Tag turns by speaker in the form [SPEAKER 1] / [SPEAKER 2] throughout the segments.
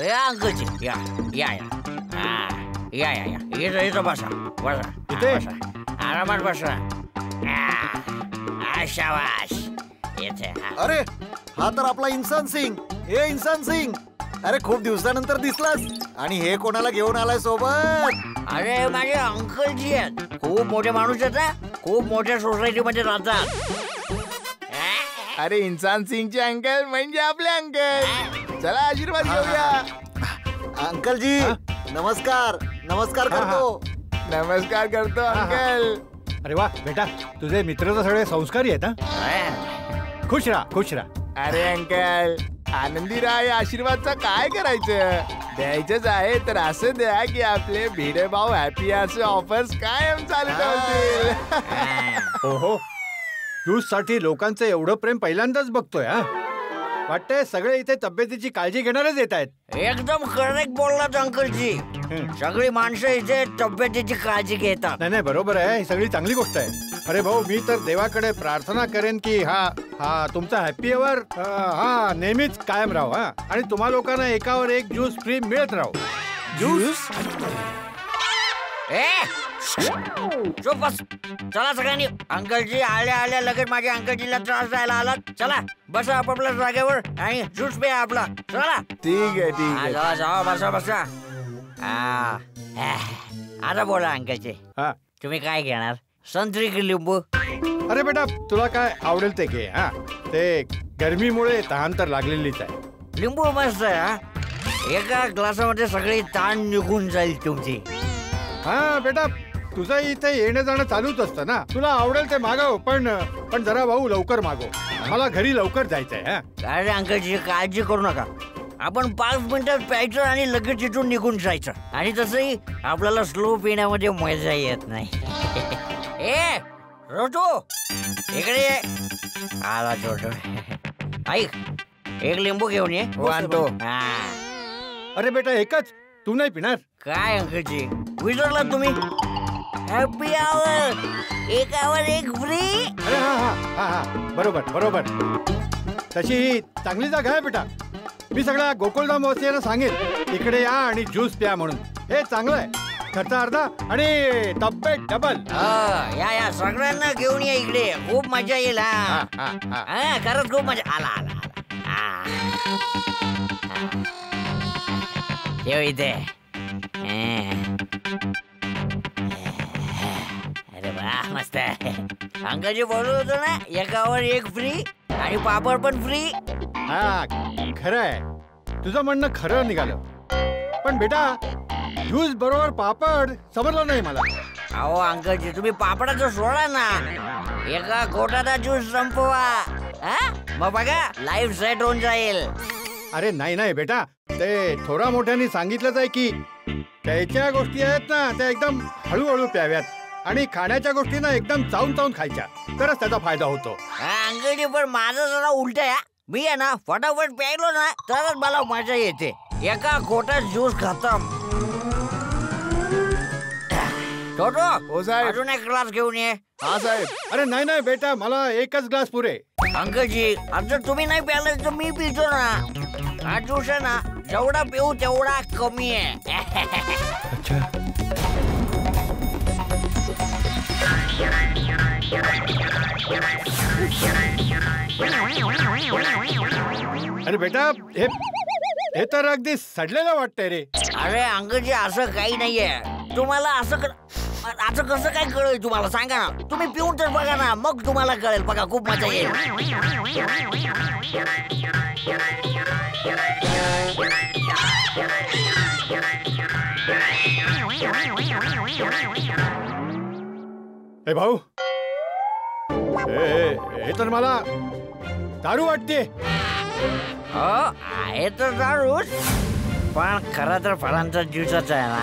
[SPEAKER 1] या अंकलजी या या या या या इथं बसा बसा बसा आरामात बसा. शाबास येते.
[SPEAKER 2] अरे हा तर आपला इन्सान सिंग. हे इन्सान सिंग, अरे खूप दिवसानंतर दिसलास. आणि हे कोणाला घेऊन आलाय सोबत?
[SPEAKER 1] अरे माझे अंकलजी आहेत. खूप मोठे माणूस आहेत, खूप मोठ्या सोसायटी मध्ये राहतात.
[SPEAKER 3] अरे इन्सान सिंगचे अंकल म्हणजे आपले अंकल. चला आशीर्वाद घेऊया.
[SPEAKER 2] अंकलजी नमस्कार. नमस्कार करतो.
[SPEAKER 3] नमस्कार करतो अंकल.
[SPEAKER 4] अरे वा बेटा, तुझे मित्र तर सगळे संस्कारी आहेत ना. खुश राहा खुश राहा.
[SPEAKER 3] अरे अंकल आनंदी राहा. या आशीर्वादचा काय करायचं, द्यायचंच आहे तर असं द्या की आपले भिडे भाऊ हॅपी असे ऑफर्स कायम चालू ठेवतील.
[SPEAKER 4] ओहो, ज्यूस साठी लोकांचं एवढं प्रेम पहिल्यांदाच बघतोय. हा वाटतंय सगळे इथे तब्येतीची काळजी घेणारच येत आहेत.
[SPEAKER 1] एकदम करेक्ट बोललात अंकलजी. सगळी माणसं इथे तब्येतीची काळजी घेतात.
[SPEAKER 4] नाही बरोबर आहे, ही सगळी चांगली गोष्ट आहे. अरे भाऊ, मी तर देवाकडे प्रार्थना करेन की हा तुमचा हॅपी अवर हा नेहमीच कायम राहो. हा आणि तुम्हा लोकांना एकावर एक ज्यूस फ्री मिळत राहो.
[SPEAKER 3] ज्यूस?
[SPEAKER 1] चुप बस. चला सगळ्यांनी. अंकलजी आल्या आल्या लगेच माझ्या अंकलजीला त्रास द्यायला आलात. चला बसा आपापल्या जागेवर आणि ज्यूस प्या आपला. चला
[SPEAKER 3] ठीक आहे ठीक आहे.
[SPEAKER 1] जावा जावा बसा बसा. आता बोला अंकलजी, तुम्ही काय घेणार, संत्री की लिंबू?
[SPEAKER 4] अरे बेटा, तुला काय आवडेल ते घे. हा ते गरमीमुळे तहान तर लागलेलीच आहे.
[SPEAKER 1] लिंबू मस्त आहे. एका ग्लासामध्ये सगळी ताण निघून जाईल तुमची.
[SPEAKER 4] हा बेटा, तुझं इथे येणं जाणं चालूच असतं ना. तुला आवडेल ते मागव, पण जरा भाऊ लवकर मागव. मला घरी लवकर जायचंय.
[SPEAKER 1] अरे अंकलजी काळजी करू नका. आपण 5 मिनिटात प्यायचं आणि लगेच इथून निघून जायचं. आणि तसंही आपल्याला स्लो पिण्यामध्ये मजा येत नाही. ए रोटू इकडे ये. आला छोटू. ऐक, एक लिंबू घेऊन ये.
[SPEAKER 3] आणतो.
[SPEAKER 4] अरे बेटा, एकच? तू नाही पिणार?
[SPEAKER 1] काय अंकलजी विसरला तुम्ही? हॅपी आवर, एकावर एक फ्री.
[SPEAKER 4] अरे हा बरोबर. तशी चांगली जागा आहे बेटा. मी सगळ्या गोकुळधाम वासियांना सांगेन इकडे या आणि ज्यूस प्या म्हणून. हे चांगलं आहे. खर्च अर्धा आणि तब्येत डबल.
[SPEAKER 1] या सगळ्यांना घेऊन या इकडे. खूप मजा येईल. खरंच खूप मजा. आला ठेव इथे. अरे वा मस्त आहे. अंकलजी बोलत होतो ना, एकावर एक फ्री आणि पापड पण फ्री.
[SPEAKER 4] हा खरं आहे, तुझं म्हणणं खरं निघालं. पण बेटा, ज्यूस बरोबर पापड समजलं नाही मला.
[SPEAKER 1] अहो अंकलजी, तुम्ही पापडाचं सोडा ना, एका कोटाचा ज्यूस संपवा. मग बघा लाईफ सेट होऊन जाईल.
[SPEAKER 4] अरे नाही बेटा, ते थोडा मोठ्याने सांगितलंच आहे की त्याच्या गोष्टी आहेत ना, त्या एकदम हळूहळू प्याव्यात आणि खाण्याच्या गोष्टी ना एकदम चावून खायच्या, तरच त्याचा फायदा होतो.
[SPEAKER 1] अंकलजी, पण माझं जरा उलट आहे. मी आहे ना फटाफट प्यायलो ना तरच मला मजा येते. एका कोटात ज्यूस खतम. छोटो,
[SPEAKER 3] हो साहेब.
[SPEAKER 1] अजून एक ग्लास घेऊन ये.
[SPEAKER 3] हा साहेब.
[SPEAKER 4] अरे नाही बेटा, मला एकच ग्लास पुरे.
[SPEAKER 1] अंकलजी, जर तुम्ही नाही प्यायला तर मी पितो ना. हा ज्यूस आहे ना, जेवढा पिऊ तेवढा कमी आहे.
[SPEAKER 4] अरे बेटा, हे तर अगदी सडलेलं वाटतंय रे.
[SPEAKER 1] अरे अंकलजी, असं काही नाहीये. तुम्हाला असं कसं काय कळेल तुम्हाला, सांगा ना. तुम्ही पिऊन तर बघा ना, मग तुम्हाला कळेल. बघा खूप मजा येईल.
[SPEAKER 4] ए भाऊ, हे तर मला दारू वाटते.
[SPEAKER 1] हो आहे तर दारूच, पण खरं तर फळांचा ज्यूसच आहे ना.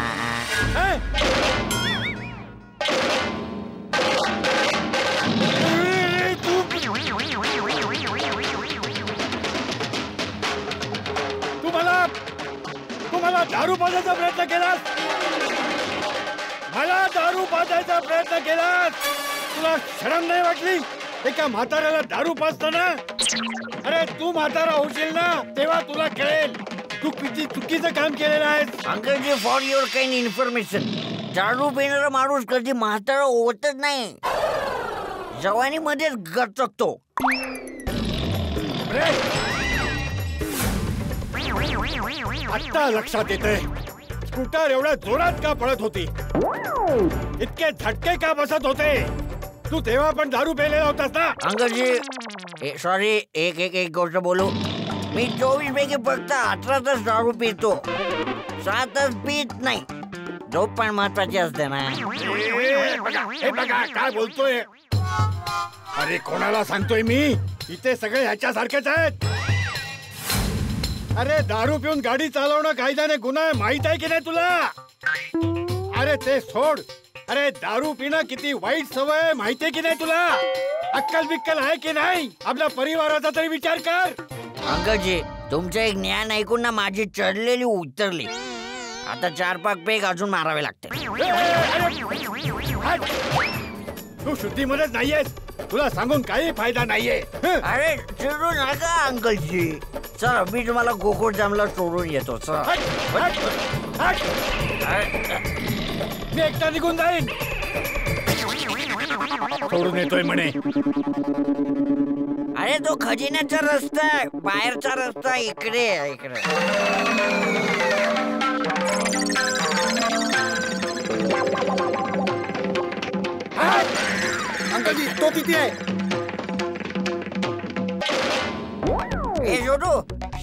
[SPEAKER 4] तू मला दारू पाजायचा प्रयत्न केलास. तुला शरम नाही वाटली? एका म्हाताऱ्याला दारू पाजताना? अरे तू म्हातारा होशील ना तेव्हा तुला कळेल तू किती चुकीचं काम केलेलं आहेस.
[SPEAKER 1] अंकलजी, फॉर युअर काइंड इन्फॉर्मेशन, दारू पिणारा माणूस कधी म्हातारा होतच नाही, जवानीमध्येच गचकतो.
[SPEAKER 4] आत्ता लक्षात येतंय स्कूटर एवढ्या जोरात का पळत होती, इतके झटके का बसत होते. तू तेव्हा पण दारू पेलेला होतास ना.
[SPEAKER 1] अंकलजी, सॉरी, एक गोष्ट बोलू. मी 24 पैकी फक्त 18 तास दारू पितो, 7 तास पित नाही. झोप पण महत्वाची असते ना.
[SPEAKER 4] हे बघा काय बोलतोय. अरे कोणाला सांगतोय मी, इथे सगळे ह्याच्यासारखेच आहेत. अरे दारू पिऊन गाडी चालवणं कायद्याने गुन्हा आहे, माहित आहे की नाही तुला. अरे ते सोड. अरे दारू पिणं किती वाईट सवय आहे, माहितीये की नाही तुला. अक्कल बिक्कल आहे की नाही, आपल्या परिवाराचा तरी विचार कर.
[SPEAKER 1] अंकलजी, तुमचं एक ज्ञान ऐकून ना माझी चढलेली उतरली. आता 4-5 पेग अजून मारावे लागते.
[SPEAKER 4] तू शुद्धीमध्येच नाहीयेस, तुला सांगून काही फायदा नाहीये.
[SPEAKER 1] अरे चिडू नका अंकलजी. चल, मी तुम्हाला गोकुळधामला सोडून येतो. चल.
[SPEAKER 4] मी एकटा निघून जाईन. सोडून येतोय म्हणे.
[SPEAKER 1] अरे तो खजिन्याचा रस्ता आहे, बाहेरचा रस्ता इकडे आहे, इकडे.
[SPEAKER 2] अंकलजी तो किती आहे.
[SPEAKER 1] हे छोटू,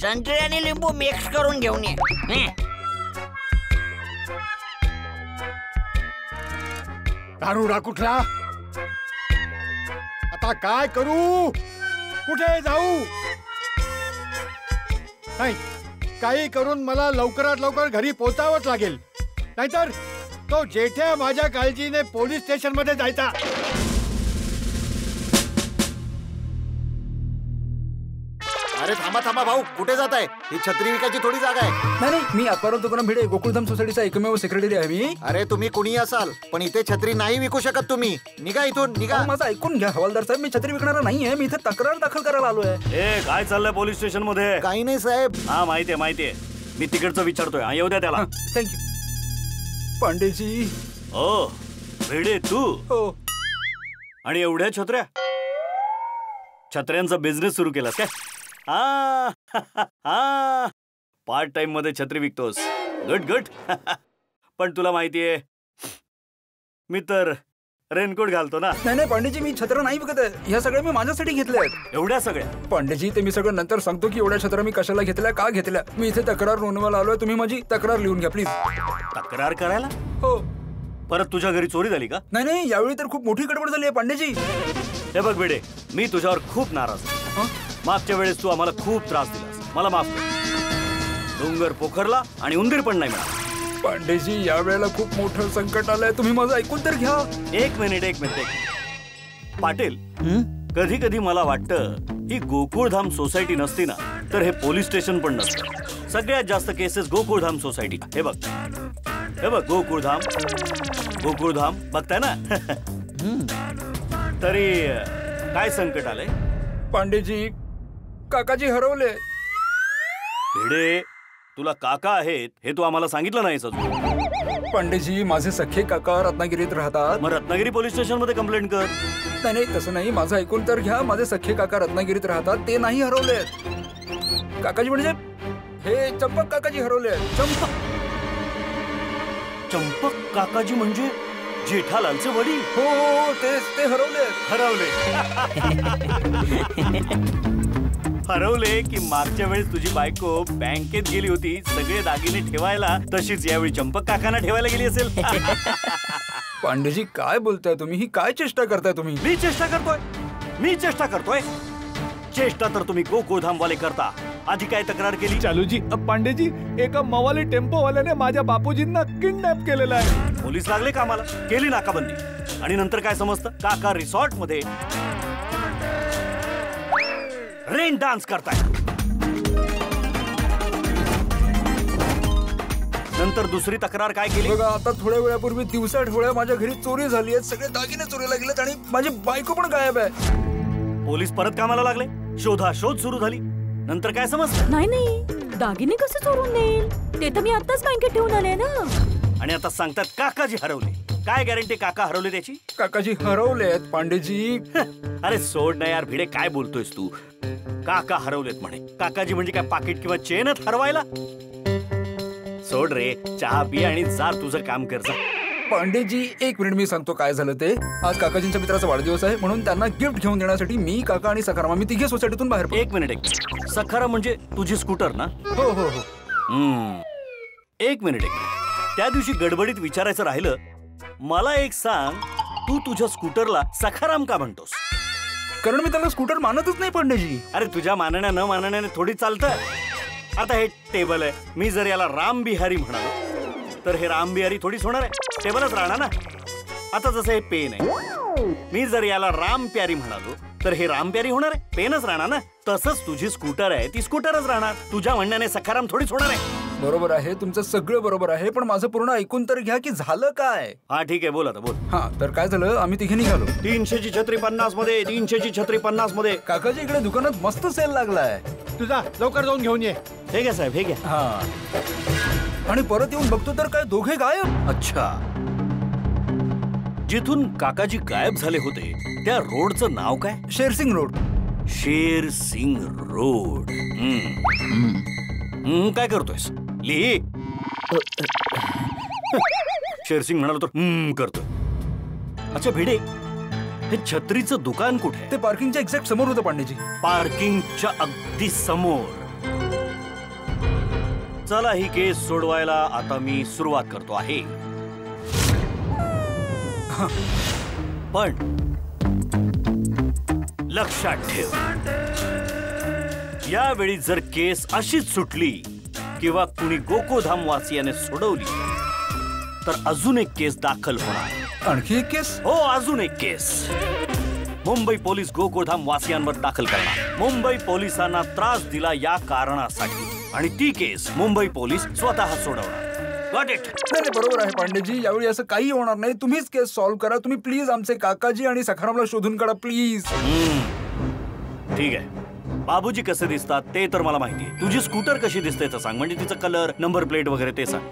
[SPEAKER 1] संत्री आणि लिंबू मिक्स करून घेऊन ये.
[SPEAKER 4] दारुडा कुठला. आता काय करू, कुठे जाऊ. नाही, काही करून मला लवकरात लवकर घरी पोहोचावंच लागेल, नाहीतर तो जेठ्या माझ्या काळजीने पोलीस स्टेशन मध्ये जायचा.
[SPEAKER 2] अरे थांबा थांबा भाऊ, कुठे जात आहे. ही छत्री विकायची थोडी जागा आहे.
[SPEAKER 5] नाही, मी आत्तापर्यंत तुकाराम भिडे, गोकुळधाम सोसायटीचा एकमेव सेक्रेटरी आहे मी.
[SPEAKER 2] अरे तुम्ही कुणी असाल, पण इथे छत्री नाही विकू शकत तुम्ही. निघा इथून, निघा.
[SPEAKER 5] माझं ऐकून घ्या हवालदार साहेब, मी छत्री विकणारा नाहीये. मी इथे तक्रार दाखल करायला आलोय.
[SPEAKER 6] ए काय चाललंय पोलीस स्टेशन मध्ये.
[SPEAKER 2] काही नाही साहेब.
[SPEAKER 6] हा माहितीये, मी तिकडचं विचारतोय. हा येऊ द्या त्याला.
[SPEAKER 5] थँक्यू. पांडेजी.
[SPEAKER 6] हो भिडे तू.
[SPEAKER 5] हो.
[SPEAKER 6] आणि एवढ्या छत्र्यांचा बिझनेस सुरू केलास काय. हा पार्ट टाइम मध्ये छत्री विकतोस. गुड. पण तुला माहितीये, मी तर रेनकोट घालतो ना.
[SPEAKER 5] नाही पांडेजी, मी छत्र नाही विकत आहे. ह्या सगळ्या मी माझ्यासाठी घेतल्या आहेत.
[SPEAKER 6] एवढ्या सगळ्या.
[SPEAKER 5] पांडेजी, ते मी सगळं नंतर सांगतो की एवढ्या छत्र्या मी कशाला घेतल्या, का घेतल्या. मी इथे तक्रार नोंदवायला आलोय. तुम्ही माझी तक्रार लिहून घ्या प्लीज.
[SPEAKER 6] तक्रार करायला.
[SPEAKER 5] हो.
[SPEAKER 6] परत तुझ्या घरी चोरी झाली का.
[SPEAKER 5] नाही, यावेळी तर खूप मोठी गडबड झाली आहे पांडेजी.
[SPEAKER 6] हे बघ भिडे, मी तुझ्यावर खूप नाराज आहे. मागच्या वेळेस तू आम्हाला खूप त्रास दिलास, मला माफ कर. डोंगर पोखरला आणि उंदीर पण नाही मिळाला.
[SPEAKER 5] पांडेजी, या वेळेला खूप मोठं संकट आलंय, तुम्ही माझं ऐकून तर घ्या.
[SPEAKER 6] एक मिनिट. पाटील, कधी कधी मला वाटतं ही गोकुळधाम सोसायटी नसती ना तर हे पोलीस स्टेशन पण नसतं. सगळ्यात जास्त केसेस गोकुळधाम सोसायटी. हे बघ गोकुळधाम बघताय ना. तरी काय संकट आलंय.
[SPEAKER 5] पांडेजी, काकाजी हरवले.
[SPEAKER 6] भिडे, तुला काका आहेत हे तू आम्हाला सांगितलं नाहीस अजून.
[SPEAKER 5] पांडेजी, माझे सख्खे काका रत्नागिरीत राहतात.
[SPEAKER 6] मग रत्नागिरी पोलीस स्टेशन मध्ये कंप्लेंट कर.
[SPEAKER 5] नाही, तसं नाही. माझं ऐकून तर घ्या. माझे सख्खे काका रत्नागिरीत राहतात, ते नाही हरवले. काकाजी म्हणजे हे चंपक काकाजी हरवले.
[SPEAKER 6] चंपक काकाजी म्हणजे जेठालालचे वडील.
[SPEAKER 5] हो, ते हरवले.
[SPEAKER 6] हरवले की मागच्या वेळेस तुझी बायको बँकेत गेली होती सगळे दागिने ठेवायला, तशीच यावेळी चंपक काकांना ठेवायला गेली असेल.
[SPEAKER 5] पांडेजी, काय बोलताय तुम्ही. ही काय चेष्टा करताय तुम्ही.
[SPEAKER 6] मी चेष्टा करतोय. चेष्टा तर तुम्ही गोकुळधामवाले करता. आधी काय तक्रार केली.
[SPEAKER 3] चालूजी, पांडेजी, एका मवाली टेम्पोवाल्याने माझ्या बापूजींना किडनॅप केलेला आहे.
[SPEAKER 6] पोलीस लागले कामाला, केली नाकाबंदी. आणि नंतर काय समजतं, काका रिसॉर्ट मध्ये रेन डान्स करताय. नंतर दुसरी तक्रार काय केली.
[SPEAKER 5] बघा, आता थोड्या वेळापूर्वी दिवसा ढवळ्या माझ्या घरी चोरी झाली आहे. सगळे दागिने चोरीला गेलेत आणि माझी बायको पण गायब आहे.
[SPEAKER 6] पोलीस परत कामाला लागले. शोध सुरू झाली. नंतर काय समजलं.
[SPEAKER 7] नाही दागिने कसे चोरून नेईल? ते तर मी आताच बँकेत ठेवून आले ना.
[SPEAKER 6] आणि आता सांगतात काकाजी हरवले. काय गॅरंटी काका हरवले त्याची?
[SPEAKER 5] काकाजी हरवलेत पांडेजी.
[SPEAKER 6] अरे सोड ना यार भिडे, काय बोलतोयस तू? काका हरवलेत म्हणे. काकाजी म्हणजे काय पाकिट किंवा चेनच हरवायला? सोड रे, चहा पी आणि जा तुझं काम कर जा.
[SPEAKER 5] पांडेजी एक मिनिट, मी सांगतो काय झालं ते. आज काकाजींच्या मित्राचा वाढदिवस आहे म्हणून त्यांना गिफ्ट घेऊन देण्यासाठी मी, काका आणि सखाराम आम्ही तिघे सोसायटीतून बाहेर पडलो.
[SPEAKER 6] एक मिनिट. सखाराम म्हणजे तुझी स्कूटर ना?
[SPEAKER 5] हो हो हो.
[SPEAKER 6] एक मिनिट. त्या दिवशी गडबडीत विचारायचं राहिलं. मला एक सांग, तू तुझ्या स्कूटरला सखाराम का म्हणतोस?
[SPEAKER 5] कारण मी त्याला स्कूटर मानतच नाही पांडेजी.
[SPEAKER 6] अरे तुझ्या मानण्या न मानण्याने थोडी चालतं. आता हे टेबल आहे, मी जर याला राम बिहारी म्हणालो तर हे राम बिहारी थोडीच होणार आहे, टेबलच राहणार ना. आता जसं हे पेन आहे, मी जर याला राम प्यारी म्हणालो तर हे राम प्यारी होणार आहे, पेनच राहणार ना. तसंच तुझी स्कूटर आहे ती स्कूटरच राहणार, तुझ्या म्हणण्याने सखाराम थोडीच होणार आहे.
[SPEAKER 5] बरोबर आहे, तुमचं सगळं बरोबर आहे, पण माझं पूर्ण ऐकून तर घ्या की झालं काय.
[SPEAKER 6] हा ठीक आहे, बोल आता बोल.
[SPEAKER 5] हा तर काय झालं, आम्ही तिघे निघालो.
[SPEAKER 6] 300ची छत्री 50 मध्ये, 300ची छत्री 50 मध्ये.
[SPEAKER 5] काकाजी इकडे दुकानात मस्त सेल लागलाय.
[SPEAKER 4] तुझा लवकर जाऊन घेऊन ये.
[SPEAKER 6] हे घ्या साहेब, हे घ्या.
[SPEAKER 5] हा आणि परत येऊन बघतो तर काय दोघे गायब.
[SPEAKER 6] अच्छा, जिथून काकाजी गायब झाले होते त्या रोडचं नाव काय?
[SPEAKER 5] शेरसिंग रोड.
[SPEAKER 6] शेर सिंग रोड. काय करतोयस? लिही. शेरसिंग म्हणालो तर करतोय. अच्छा भिडे, हे छत्रीचं दुकान कुठे?
[SPEAKER 5] ते पार्किंगच्या एक्झॅक्ट समोर होतं पांडेजी.
[SPEAKER 6] पार्किंगच्या अगदी समोर. चला, ही केस सोडवायला आता मी सुरुवात करतो आहे. पण लक्षात ठेव, यावेळी जर केस अशीच सुटली किंवा कुणी गोकुळधाम वासियाने सोडवली तर अजून एक केस दाखल होणार.
[SPEAKER 5] आणखी एक केस?
[SPEAKER 6] हो, अजून एक केस. मुंबई पोलीस गोकुळधाम वासियांवर दाखल करणार. मुंबई पोलिसांना त्रास दिला या कारणासाठी, आणि ती केस मुंबई पोलीस स्वतः सोडवणार. Got it?
[SPEAKER 5] नाही, बरोबर आहे पांडेजी, यावेळी असं काही होणार नाही. तुम्हीच केस सॉल्व्ह करा. तुम्ही प्लीज आमचे काकाजी आणि सखारामला शोधून काढा प्लीज.
[SPEAKER 6] ठीक आहे. बाबूजी कसे दिसतात ते तर मला माहिती आहे. तुझी स्कूटर कशी दिसते तर सांग, म्हणजे तिचं कलर, नंबर प्लेट वगैरे ते सांग.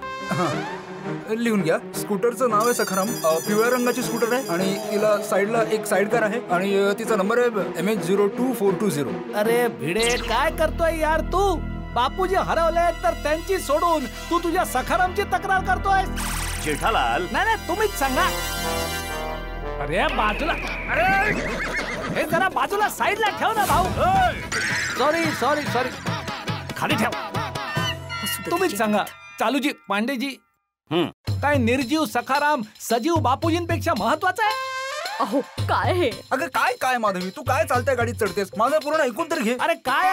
[SPEAKER 5] लिहून घ्या. स्कूटरचं नाव आहे सखाराम. पिवळ्या रंगाची स्कूटर आहे आणि तिला साईडला एक साईड कार आहे आणि तिचा नंबर आहे MH02420.
[SPEAKER 8] अरे भिडे, काय करतोय यार तू? बापूजी हरवले तर त्यांची सोडून तू तुझ्या सखारामची तक्रार करतोय.
[SPEAKER 6] जेठालाल,
[SPEAKER 8] नाही, तुम्हीच सांगा. अरे बाजूला, अरे हे जरा बाजूला साईडला ठेव ना भाऊ. सॉरी खाली ठेव. तुम्हीच सांगा चालूजी, पांडेजी, काय निर्जीव सखाराम सजीव बापूजींपेक्षा महत्वाचा आहे?
[SPEAKER 7] अहो काय हे?
[SPEAKER 5] अगं काय माधवी, तू काय चालत्या गाडीत चढतेस? माझं पूर्ण ऐकून तर घे.
[SPEAKER 8] अरे काय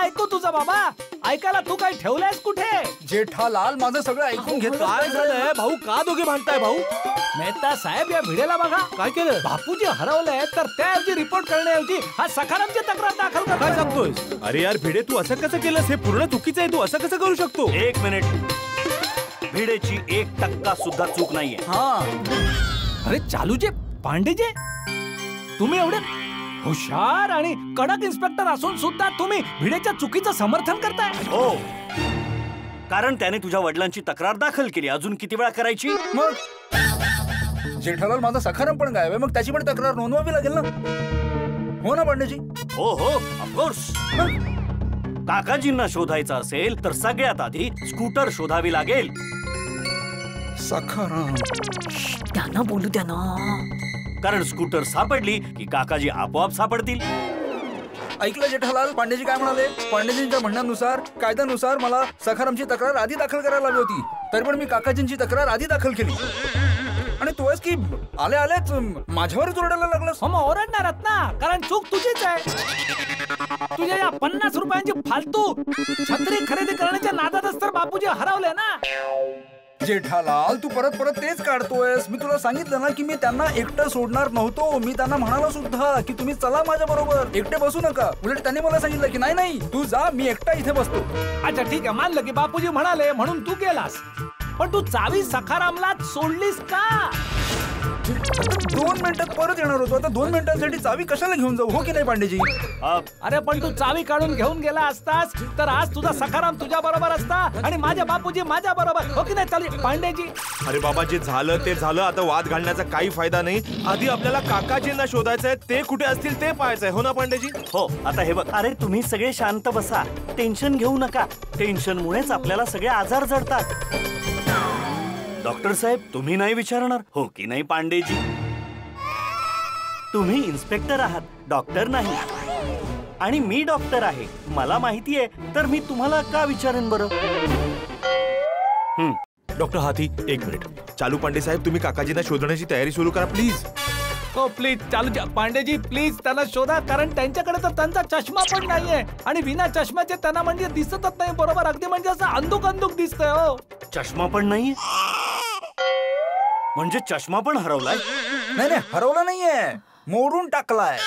[SPEAKER 8] ऐकू तुझा बाबा? ऐकायला तू काय ठेवलंयस कुठे?
[SPEAKER 5] जेठालाल, माझं सगळं ऐकून घेत.
[SPEAKER 8] काय झालंय भाऊ? का दोघे भांडताय भाऊ? मेहता साहेब, या भिडेला बघा काय केलं. बापूजी हरवलंय तर त्याऐवजी रिपोर्ट करण्याऐवजी हा सखारामची तक्रार दाखल कर.
[SPEAKER 9] काय सांगतोयस? अरे यार भिडे, तू असं कसं केलंस? हे पूर्ण चुकीचं आहे. तू असं कसं करू शकतो?
[SPEAKER 6] एक मिनिट. भिडेची 1% सुद्धा चूक नाहीये.
[SPEAKER 8] अरे चालूजे, पांडेजे, तुम्ही एवढे हुशार आणि कडक इन्स्पेक्टर असून सुद्धा तुम्ही भिडेच्या चुकीचं समर्थन करताय.
[SPEAKER 6] हो, कारण त्याने तुझ्या वडिलांची तक्रार दाखल केली. अजून किती वेळा करायची?
[SPEAKER 5] मग जेठालाल, माझा सखाराम पण गायब आहे, मग त्याची पण तक्रार नोंदवावी लागेल ना. हो ना पांडेजी?
[SPEAKER 6] हो, ऑफकोर्स. काकाजींना शोधायचं असेल तर सगळ्यात आधी स्कूटर शोधावी लागेल.
[SPEAKER 5] सखाराम,
[SPEAKER 7] त्यांना बोलू द्या ना.
[SPEAKER 6] कारण स्कूटर सापडली की काकाजी आपोआप सापडतील.
[SPEAKER 5] ऐकलं जेठालाल, पांडेजी काय म्हणाले? पांडेजींच्या म्हणण्यानुसार, कायद्यानुसार मला सखारामची तक्रार आधी दाखल करायला हवी होती, तरी पण मी काकाजींची तक्रार आधी दाखल केली. आणि तू आहेस की आलेच माझ्यावरच ओरडायला लागलास.
[SPEAKER 8] मग ओरडणारच ना, कारण चूक तुझीच आहे. तुझ्या या 50 रुपयांची फालतू छत्री खरेदी करण्याच्या नादातच तर बापूजी हरवले ना.
[SPEAKER 5] जेठालाल, तू परत तेच काढतोयस. मी तुला सांगितलं ना की मी त्यांना एकटं सोडणार नव्हतो. मी त्यांना म्हणालो सुद्धा की तुम्ही चला माझ्या बरोबर, एकटे बसू नका. उलट त्यांनी मला सांगितलं की नाही तू जा, मी एकटा इथे बसतो.
[SPEAKER 8] अच्छा ठीक आहे, मानलं की बापूजी म्हणाले म्हणून तू गेलास, पण तू चावी सखारामला सोडलीस का?
[SPEAKER 5] 2 मिनिटात परत येणार होतो. आता 2 मिनिटांसाठी चावी कशाला घेऊन जाऊ, हो की नाही पांडेजी?
[SPEAKER 8] अरे पण तू चावी काढून घेऊन गेला असतास तर आज तुझा सखाराम तुझ्या बरोबर असता आणि माझे बापूजी माझ्या बरोबर, हो की नाही? चालेल पांडेजी.
[SPEAKER 9] अरे बाबा, जे झालं ते झालं. आता वाद घालण्याचा काही फायदा नाही. आधी आपल्याला काकाजींना शोधायचंय, ते कुठे असतील ते पाहायचंय, हो ना पांडेजी?
[SPEAKER 6] हो, आता हे बघ, अरे तुम्ही सगळे शांत बसा, टेन्शन घेऊ नका. टेन्शनमुळेच आपल्याला सगळे आजार जडतात. डॉक्टर साहेब, तुम्ही नाही विचारणार, हो की नाही पांडेजी? तुम्ही इन्स्पेक्टर आहात, डॉक्टर नाही. आणि मी डॉक्टर आहे, मला माहिती आहे, तर मी तुम्हाला का विचारेन बरं?
[SPEAKER 9] डॉक्टर हाथी, एक मिनिट. चालू पांडे साहेब, तुम्ही काकाजींना शोधण्याची तयारी सुरू करा प्लीज.
[SPEAKER 8] हो प्लीज चालू पांडेजी, प्लीज त्यांना शोधा, कारण त्यांच्याकडे तर त्यांचा चष्मा पण नाहीये आणि विना चष्म्याचे त्यांना म्हणजे दिसतच नाही बरोबर. अगदी म्हणजे असं अंधुक अंधुक दिसतंय. हो,
[SPEAKER 6] चष्मा पण नाही म्हणजे चष्मा पण हरवलाय?
[SPEAKER 5] नाही नाही, हरवला नाहीये, मोडून टाकलाय.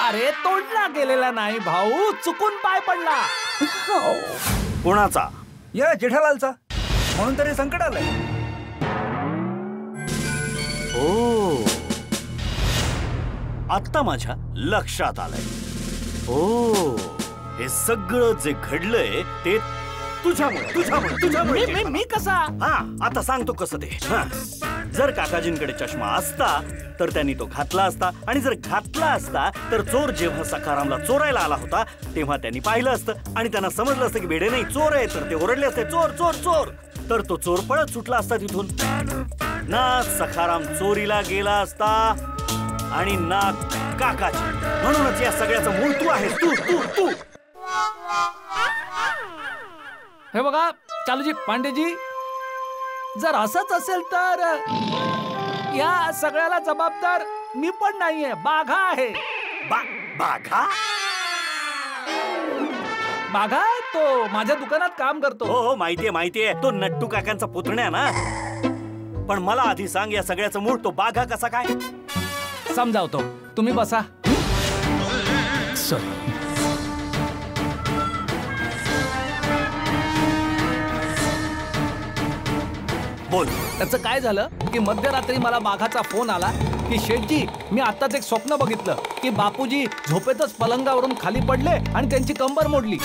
[SPEAKER 8] अरे तोडला गेलेला नाही भाऊ, चुकून पाय पडला.
[SPEAKER 6] कोणाचा?
[SPEAKER 5] या जेठालालचा. म्हणून तरी संकट आलंय.
[SPEAKER 6] ओ, आता माझ्या लक्षात आलंय. ओ, हे सगळं जे घडलंय ते तुझ्यामुळे.
[SPEAKER 8] मी कसा?
[SPEAKER 6] हा, आता सांगतो कसं ते. जर काकाजींकडे चष्मा असता तर त्यांनी तो घातला असता, आणि जर घातला असता तर चोर जेव्हा सखारामला चोरायला आला होता तेव्हा त्यांनी पाहिलं असतं आणि त्यांना समजलं असतं की भेडे नाही चोर आहे, तर ते ओरडले असते चोर चोर चोर. तर तो चोर पळत सुटला असता तिथून. ना सखाराम चोरीला गेला असता आणि ना काकाजी. म्हणूनच या सगळ्याचं मूळ तू आहेस, तू तू तू.
[SPEAKER 8] हे बघा चालूजी, पांडेजी, जर असंच असेल तर या सगळ्याला जबाबदार मी पण नाहीये, बाघा आहे.
[SPEAKER 6] बाघा?
[SPEAKER 8] बाघा तो माझ्या दुकानात काम करतो.
[SPEAKER 6] हो, माहितीये, तो नट्टू काकांचा पुतण्या ना. पण मला आधी सांग, या सगळ्याचं मूळ तो बाघा कसा काय?
[SPEAKER 8] समजावतो, तुम्ही बसा. सॉरी.
[SPEAKER 6] बोल.
[SPEAKER 8] त्याचं काय झालं की मध्यरात्री मला बाघाचा फोन आला की शेठजी, मी आताच एक स्वप्न बघितलं की बापूजी झोपेतच पलंगावरून खाली पडले आणि त्यांची कंबर मोडली.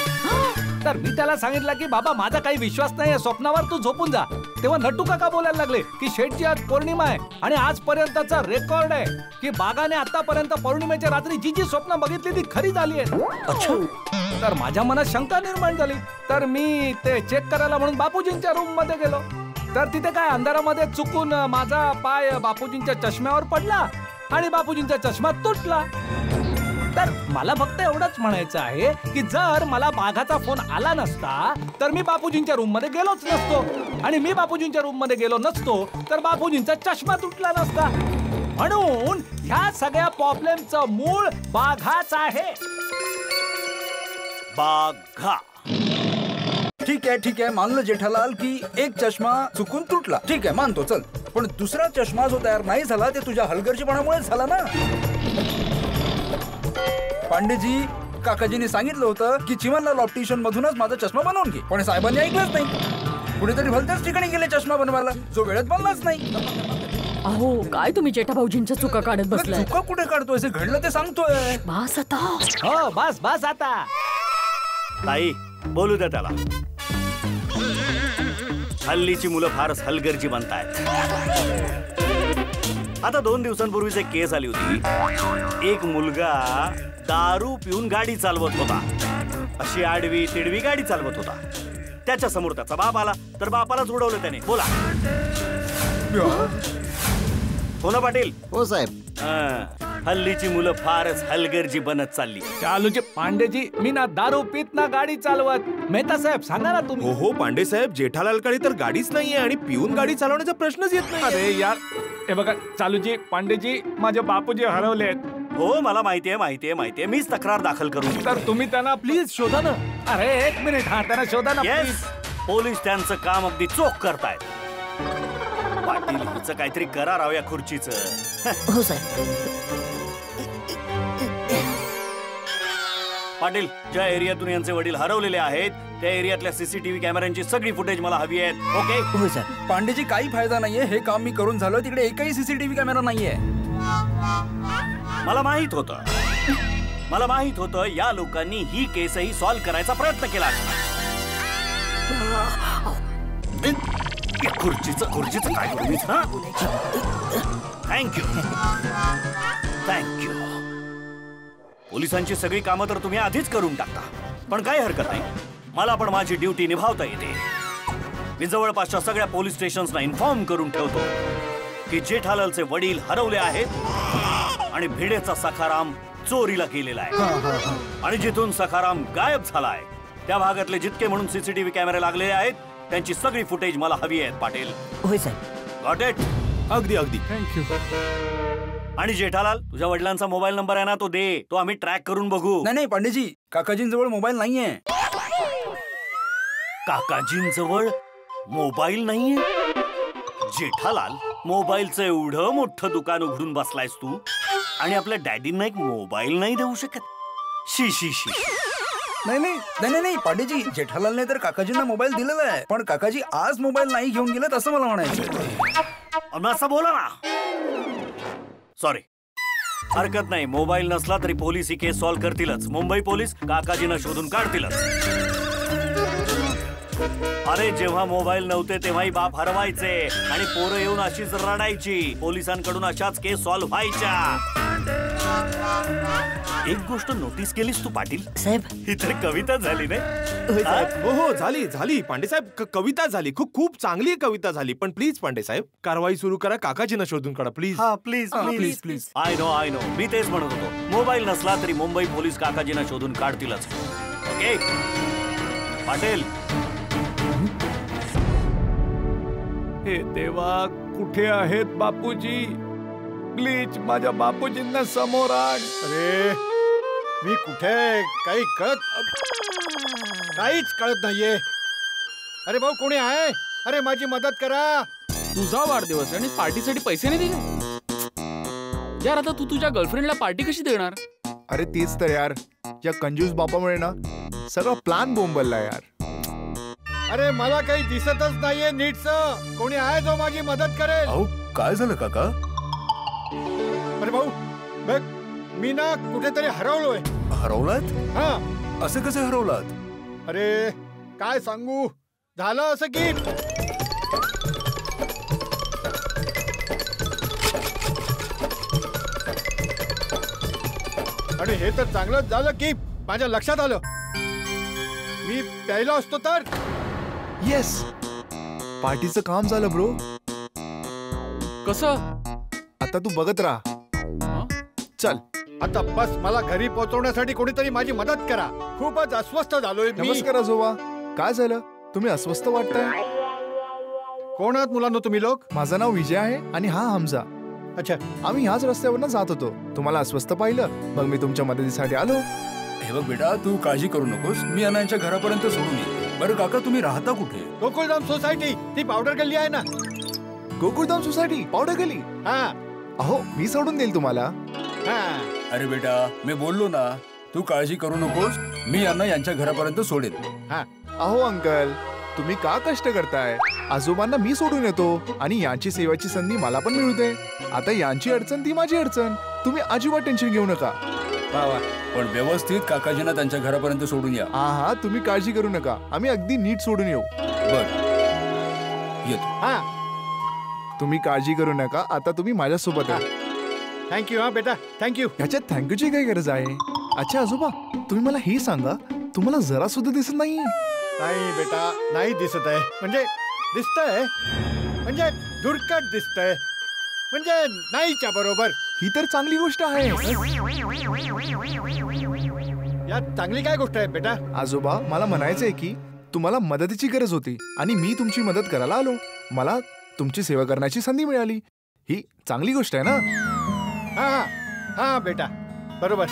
[SPEAKER 8] तर मी त्याला सांगितलं की बाबा, माझा काही विश्वास नाही या स्वप्नावर, तू झोपून जा. तेव्हा नट्टू काका बोलायला लागले की शेठजी, आज पौर्णिमा आहे आणि आजपर्यंतचा रेकॉर्ड आहे की बागाने आतापर्यंत पौर्णिमेच्या रात्री जी जी स्वप्न बघितली ती खरी झाली आहेत. तर माझ्या मनात शंका निर्माण झाली. तर मी ते चेक करायला म्हणून बापूजींच्या रूम मध्ये गेलो. तर तिथे काय अंधारामध्ये चुकून माझा पाय बापूजींच्या चष्म्यावर पडला आणि बापूजींचा चष्मा तुटला. तर मला फक्त एवढंच म्हणायचं आहे की जर मला बाघाचा फोन आला नसता तर मी बापूजींच्या रूम मध्ये गेलोच नसतो, आणि मी बापूजींच्या रूम मध्ये गेलो नसतो तर बापूजींचा चष्मा तुटला नसता. म्हणून ह्या सगळ्या प्रॉब्लेमचं मूळ बाघाच आहे.
[SPEAKER 6] बाघा.
[SPEAKER 5] ठीक आहे, मानलं जेठालाल की एक चष्मा चुकून तुटला, ठीक आहे, मानतो, चल. पण दुसरा चष्मा जो तयार नाही झाला ते तुझ्या हलगर्जीपणामुळेच झाला ना. पांडेजी, काकाजींनी सांगितलं होतं की चिमनलाल ऑप्टिशियन मधूनच माझा चष्मा बनवून घे, पण साहेबांनी ऐकलंच नाही. कुणीतरी भलत्याच ठिकाणी गेले चष्मा बनवायला, जो वेळेत बनलाच नाही.
[SPEAKER 7] अहो, काय तुम्ही जेठा भाऊजींच्या चुका काढत बसलाय?
[SPEAKER 5] चुका कुठे काढतोय, जे घडलं ते सांगतोय.
[SPEAKER 7] बस आता.
[SPEAKER 8] हो, बस आता.
[SPEAKER 6] ताई, बोलू द्या त्याला. हल्लीची मुलं फारच हलगर्जी बनतायत. आता 2 दिवसांपूर्वीच एक केस आली होती. एक मुलगा दारू पिऊन गाडी चालवत होता. अशी आडवी तिडवी गाडी चालवत होता. त्याच्या समोर त्याचा बाप आला, तर बापालाच उडवलं त्याने. बोला. हो ना पाटील?
[SPEAKER 2] हो साहेब.
[SPEAKER 6] हल्लीची मुलं फारच हलगर्जी बनत चालली.
[SPEAKER 8] चालूजी, पांडेजी, मी ना दारू पित ना गाडी चालवत. मेहता साहेब, सांगा ना तुम्ही.
[SPEAKER 9] हो पांडे साहेब, जेठालालकडे तर गाडीच नाहीये आणि पिऊन गाडी चालवण्याचा प्रश्नच येत नाही.
[SPEAKER 8] अरे यार, हे बघा चालूजी, पांडेजी, माझे बापूजी हरवलेत.
[SPEAKER 6] हो, मला माहितीये. मीच तक्रार दाखल करू.
[SPEAKER 8] तर तुम्ही त्यांना प्लीज शोधा ना. अरे एक मिनिट, हा, त्यांना शोधा ना.
[SPEAKER 6] येस, पोलीस त्यांचं काम अगदी चोख करतायत. पाटील, हिचं काहीतरी करा राव या खुर्चीचं.
[SPEAKER 7] हो साहेब.
[SPEAKER 6] पाटील, ज्या एरियातून यांचे वडील हरवलेले आहेत त्या एरियातल्या सीसीटीव्ही कॅमेऱ्यांची सगळी फुटेज मला हवी आहेत. ओके
[SPEAKER 1] हो सर.
[SPEAKER 5] पांडेजी काही फायदा नाहीये, हे काम मी करून झालं, तिकडे एकही सीसीटीव्ही कॅमेरा नाहीये.
[SPEAKER 6] मला माहित होतं या लोकांनी ही केसही सॉल्व्ह करायचा प्रयत्न केला असणार. खुर्चीचं काय करू मी? थँक्यू. पोलिसांची सगळी कामं तर तुम्ही आधीच करून टाकता, पण काही हरकत नाही, मला पण माझी ड्युटी निभावता येते. मी जवळपासच्या सगळ्या पोलीस स्टेशन्सना इन्फॉर्म करून ठेवतो की जेठालालचे वडील हरवले आहेत आणि भिडेचा सखाराम चोरीला गेलेला आहे. आणि जिथून सखाराम गायब झालाय त्या भागातले जितके म्हणून सीसीटीव्ही कॅमेरे लागलेले आहेत त्यांची सगळी फुटेज मला हवी आहेत. पाटील,
[SPEAKER 1] होय साहेब.
[SPEAKER 6] Got it?
[SPEAKER 9] अगदी.
[SPEAKER 5] थँक्यू.
[SPEAKER 6] आणि जेठालाल, तुझ्या वडिलांचा मोबाईल नंबर आहे ना, तो दे, तो आम्ही ट्रॅक करून बघू.
[SPEAKER 5] नाही पांडेजी, काकाजींजवळ मोबाईल नाहीये.
[SPEAKER 6] काकाजींजवळ मोबाईल नाहीये? जेठालाल, मोबाईलचं एवढं मोठं दुकान उघडून बसलायस तू आणि आपल्या डॅडींना एक मोबाईल नाही देऊ शकत? शी.
[SPEAKER 5] नाही पांडेजी, जेठालालने तर काकाजींना मोबाईल दिलेला आहे, पण काकाजी आज मोबाईल नाही घेऊन गेलेत असं मला म्हणायचं.
[SPEAKER 6] असं बोला ना. सॉरी, हरकत नाही. मोबाईल नसला तरी पोलीस ही केस सॉल्व्ह करतीलच. मुंबई पोलीस काकाजींना शोधून काढतीलच. अरे, जेव्हा मोबाईल नव्हते तेव्हाही बाप हरवायचे आणि पोरं येऊन अशीच रडायची. पोलिसांकडून अशाच केस सॉल्व्ह व्हायच्या. एक गोष्ट नोटीस केलीस तू पाटील
[SPEAKER 1] साहेब?
[SPEAKER 6] ही तर कविता झाली नाही?
[SPEAKER 9] हो झाली पांडे साहेब, कविता झाली. खूप चांगली कविता झाली. पण प्लीज पांडे साहेब, कारवाई सुरू करा, काकाजींना शोधून काढा प्लीज.
[SPEAKER 6] प्लीज. I know. मी तेच म्हणत होतो, मोबाईल नसला तरी मुंबई पोलीस काकाजींना शोधून काढतीलच. ओके पाटील.
[SPEAKER 8] हे देवा, कुठे आहेत बापूजी? प्लीज माझ्या बापूजींना समोर आण.
[SPEAKER 4] अरे मी कुठे? काहीच कळत नाहीये. अरे भाऊ, कोणी आहे? अरे माझी मदत करा.
[SPEAKER 10] तुझा वाढदिवस आणि पार्टीसाठी पैसे नाही दिले यार. आता तू तुझ्या गर्लफ्रेंडला पार्टी कशी देणार?
[SPEAKER 3] अरे तीच तर यार, या कंजूस बापामुळे ना सगळा प्लॅन बोंबलला यार.
[SPEAKER 4] अरे मला काही दिसतच नाहीये नीटच. कोणी आहे जो माझी मदत करेल?
[SPEAKER 5] अहो, काय झालं काका?
[SPEAKER 4] अरे भाऊ बघ, मी ना कुठेतरी हरवलोय.
[SPEAKER 5] हरवलात?
[SPEAKER 4] हा.
[SPEAKER 5] असं कसं हरवलात?
[SPEAKER 4] अरे काय सांगू, झालं असं की आणि हे तर चांगलंच झालं की माझ्या लक्षात आलं. मी प्यायलो असतो तर.
[SPEAKER 3] येस, पार्टीचं काम झालं ब्रो.
[SPEAKER 10] कसं?
[SPEAKER 3] आता तू बघत राहा. चल
[SPEAKER 4] आता बस, मला घरी पोहोचवण्यासाठी कोणीतरी माझी मदत करा. खूपच अस्वस्थ झालोय मी.
[SPEAKER 3] नमस्कार आजोबा, काय झालं? तुम्ही अस्वस्थ वाटताय?
[SPEAKER 4] कोण आहात मुलांनो तुम्ही लोक?
[SPEAKER 3] माझं नाव विजय आहे आणि हा हमजा.
[SPEAKER 4] अच्छा,
[SPEAKER 3] आम्ही ह्याच रस्त्यावरनं जात होतो. तुम्हाला अस्वस्थ पाहिलं, मग मी तुमच्या मदतीसाठी आलो.
[SPEAKER 5] हे बघ बेटा, तू काळजी करू नकोस, मी यांना यांच्या घरापर्यंत सोडून येतो. बरं काका, तुम्ही राहता कुठे?
[SPEAKER 4] गोकुळधाम सोसायटी, ती पावडर गल्ली आहे ना.
[SPEAKER 3] गोकुळधाम सोसायटी, पावडर गली?
[SPEAKER 4] हा.
[SPEAKER 3] अहो, मी सोडून देईल तुम्हाला.
[SPEAKER 4] हा.
[SPEAKER 5] अरे बेटा, मी बोललो ना, तू काळजी करू नकोस, मी यांना यांच्या घरापर्यंत सोडेन.
[SPEAKER 4] हा.
[SPEAKER 3] अहो अंकल, तुम्ही का कष्ट करताय? आजोबांना मी सोडून येतो आणि यांची सेवाची संधी मला पण मिळू दे. आता यांची अडचण ती माझी अडचण. तुम्ही अजिबात टेन्शन घेऊ नका.
[SPEAKER 5] पण व्यवस्थित काकाजींना त्यांच्या घरापर्यंत सोडून या.
[SPEAKER 3] हा, तुम्ही काळजी करू नका, आम्ही अगदी नीट सोडून येऊ.
[SPEAKER 5] बर, येतो.
[SPEAKER 4] हा.
[SPEAKER 3] तुम्ही काळजी करू नका, आता तुम्ही माझ्यासोबत आहे.
[SPEAKER 4] थँक्यू. हा बेटा, थँक्यू.
[SPEAKER 3] ह्याच्यात थँक्यूची काय गरज आहे? अच्छा आजोबा, तुम्ही मला हे सांगा, तुम्हाला जरा सुद्धा दिसत नाही?
[SPEAKER 4] नाही बेटा, नाही दिसत आहे. म्हणजे दिसतंय, म्हणजे धुरकट दिसतंय, म्हणजे नाहीच्या बरोबर.
[SPEAKER 3] ही तर चांगली गोष्ट आहे.
[SPEAKER 4] यात चांगली काय गोष्ट आहे बेटा?
[SPEAKER 3] आजोबा, मला म्हणायचंय की तुम्हाला मदतीची गरज होती आणि मी तुमची मदत करायला आलो. मला तुमची सेवा करण्याची संधी मिळाली. ही चांगली गोष्ट आहे ना?
[SPEAKER 4] हा हा हा बेटा, बरोबर.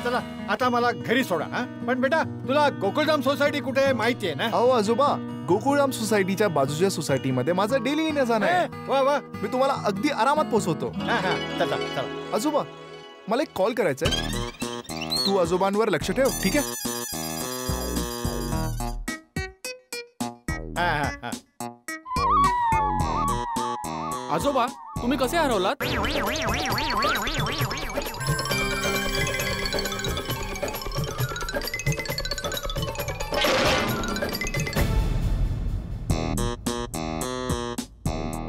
[SPEAKER 4] चला आता मला घरी सोडा. हा, पण बेटा तुला गोकुळधाम सोसायटी कुठे आहे माहिती आहे ना?
[SPEAKER 3] अहो आजोबा, गोकुळधाम सोसायटीच्या बाजूच्या सोसायटीमध्ये माझं डेली येण्या जाणं आहे.
[SPEAKER 4] वा वा.
[SPEAKER 3] मी तुम्हाला अगदी आरामात पोहोचवतो.
[SPEAKER 4] हा हा, चला चला.
[SPEAKER 3] आजोबा, मला एक कॉल करायचा आहे. तू आजोबांवर लक्ष ठेव, ठीक आहे?
[SPEAKER 10] आजोबा तुम्ही कसे हरवलात?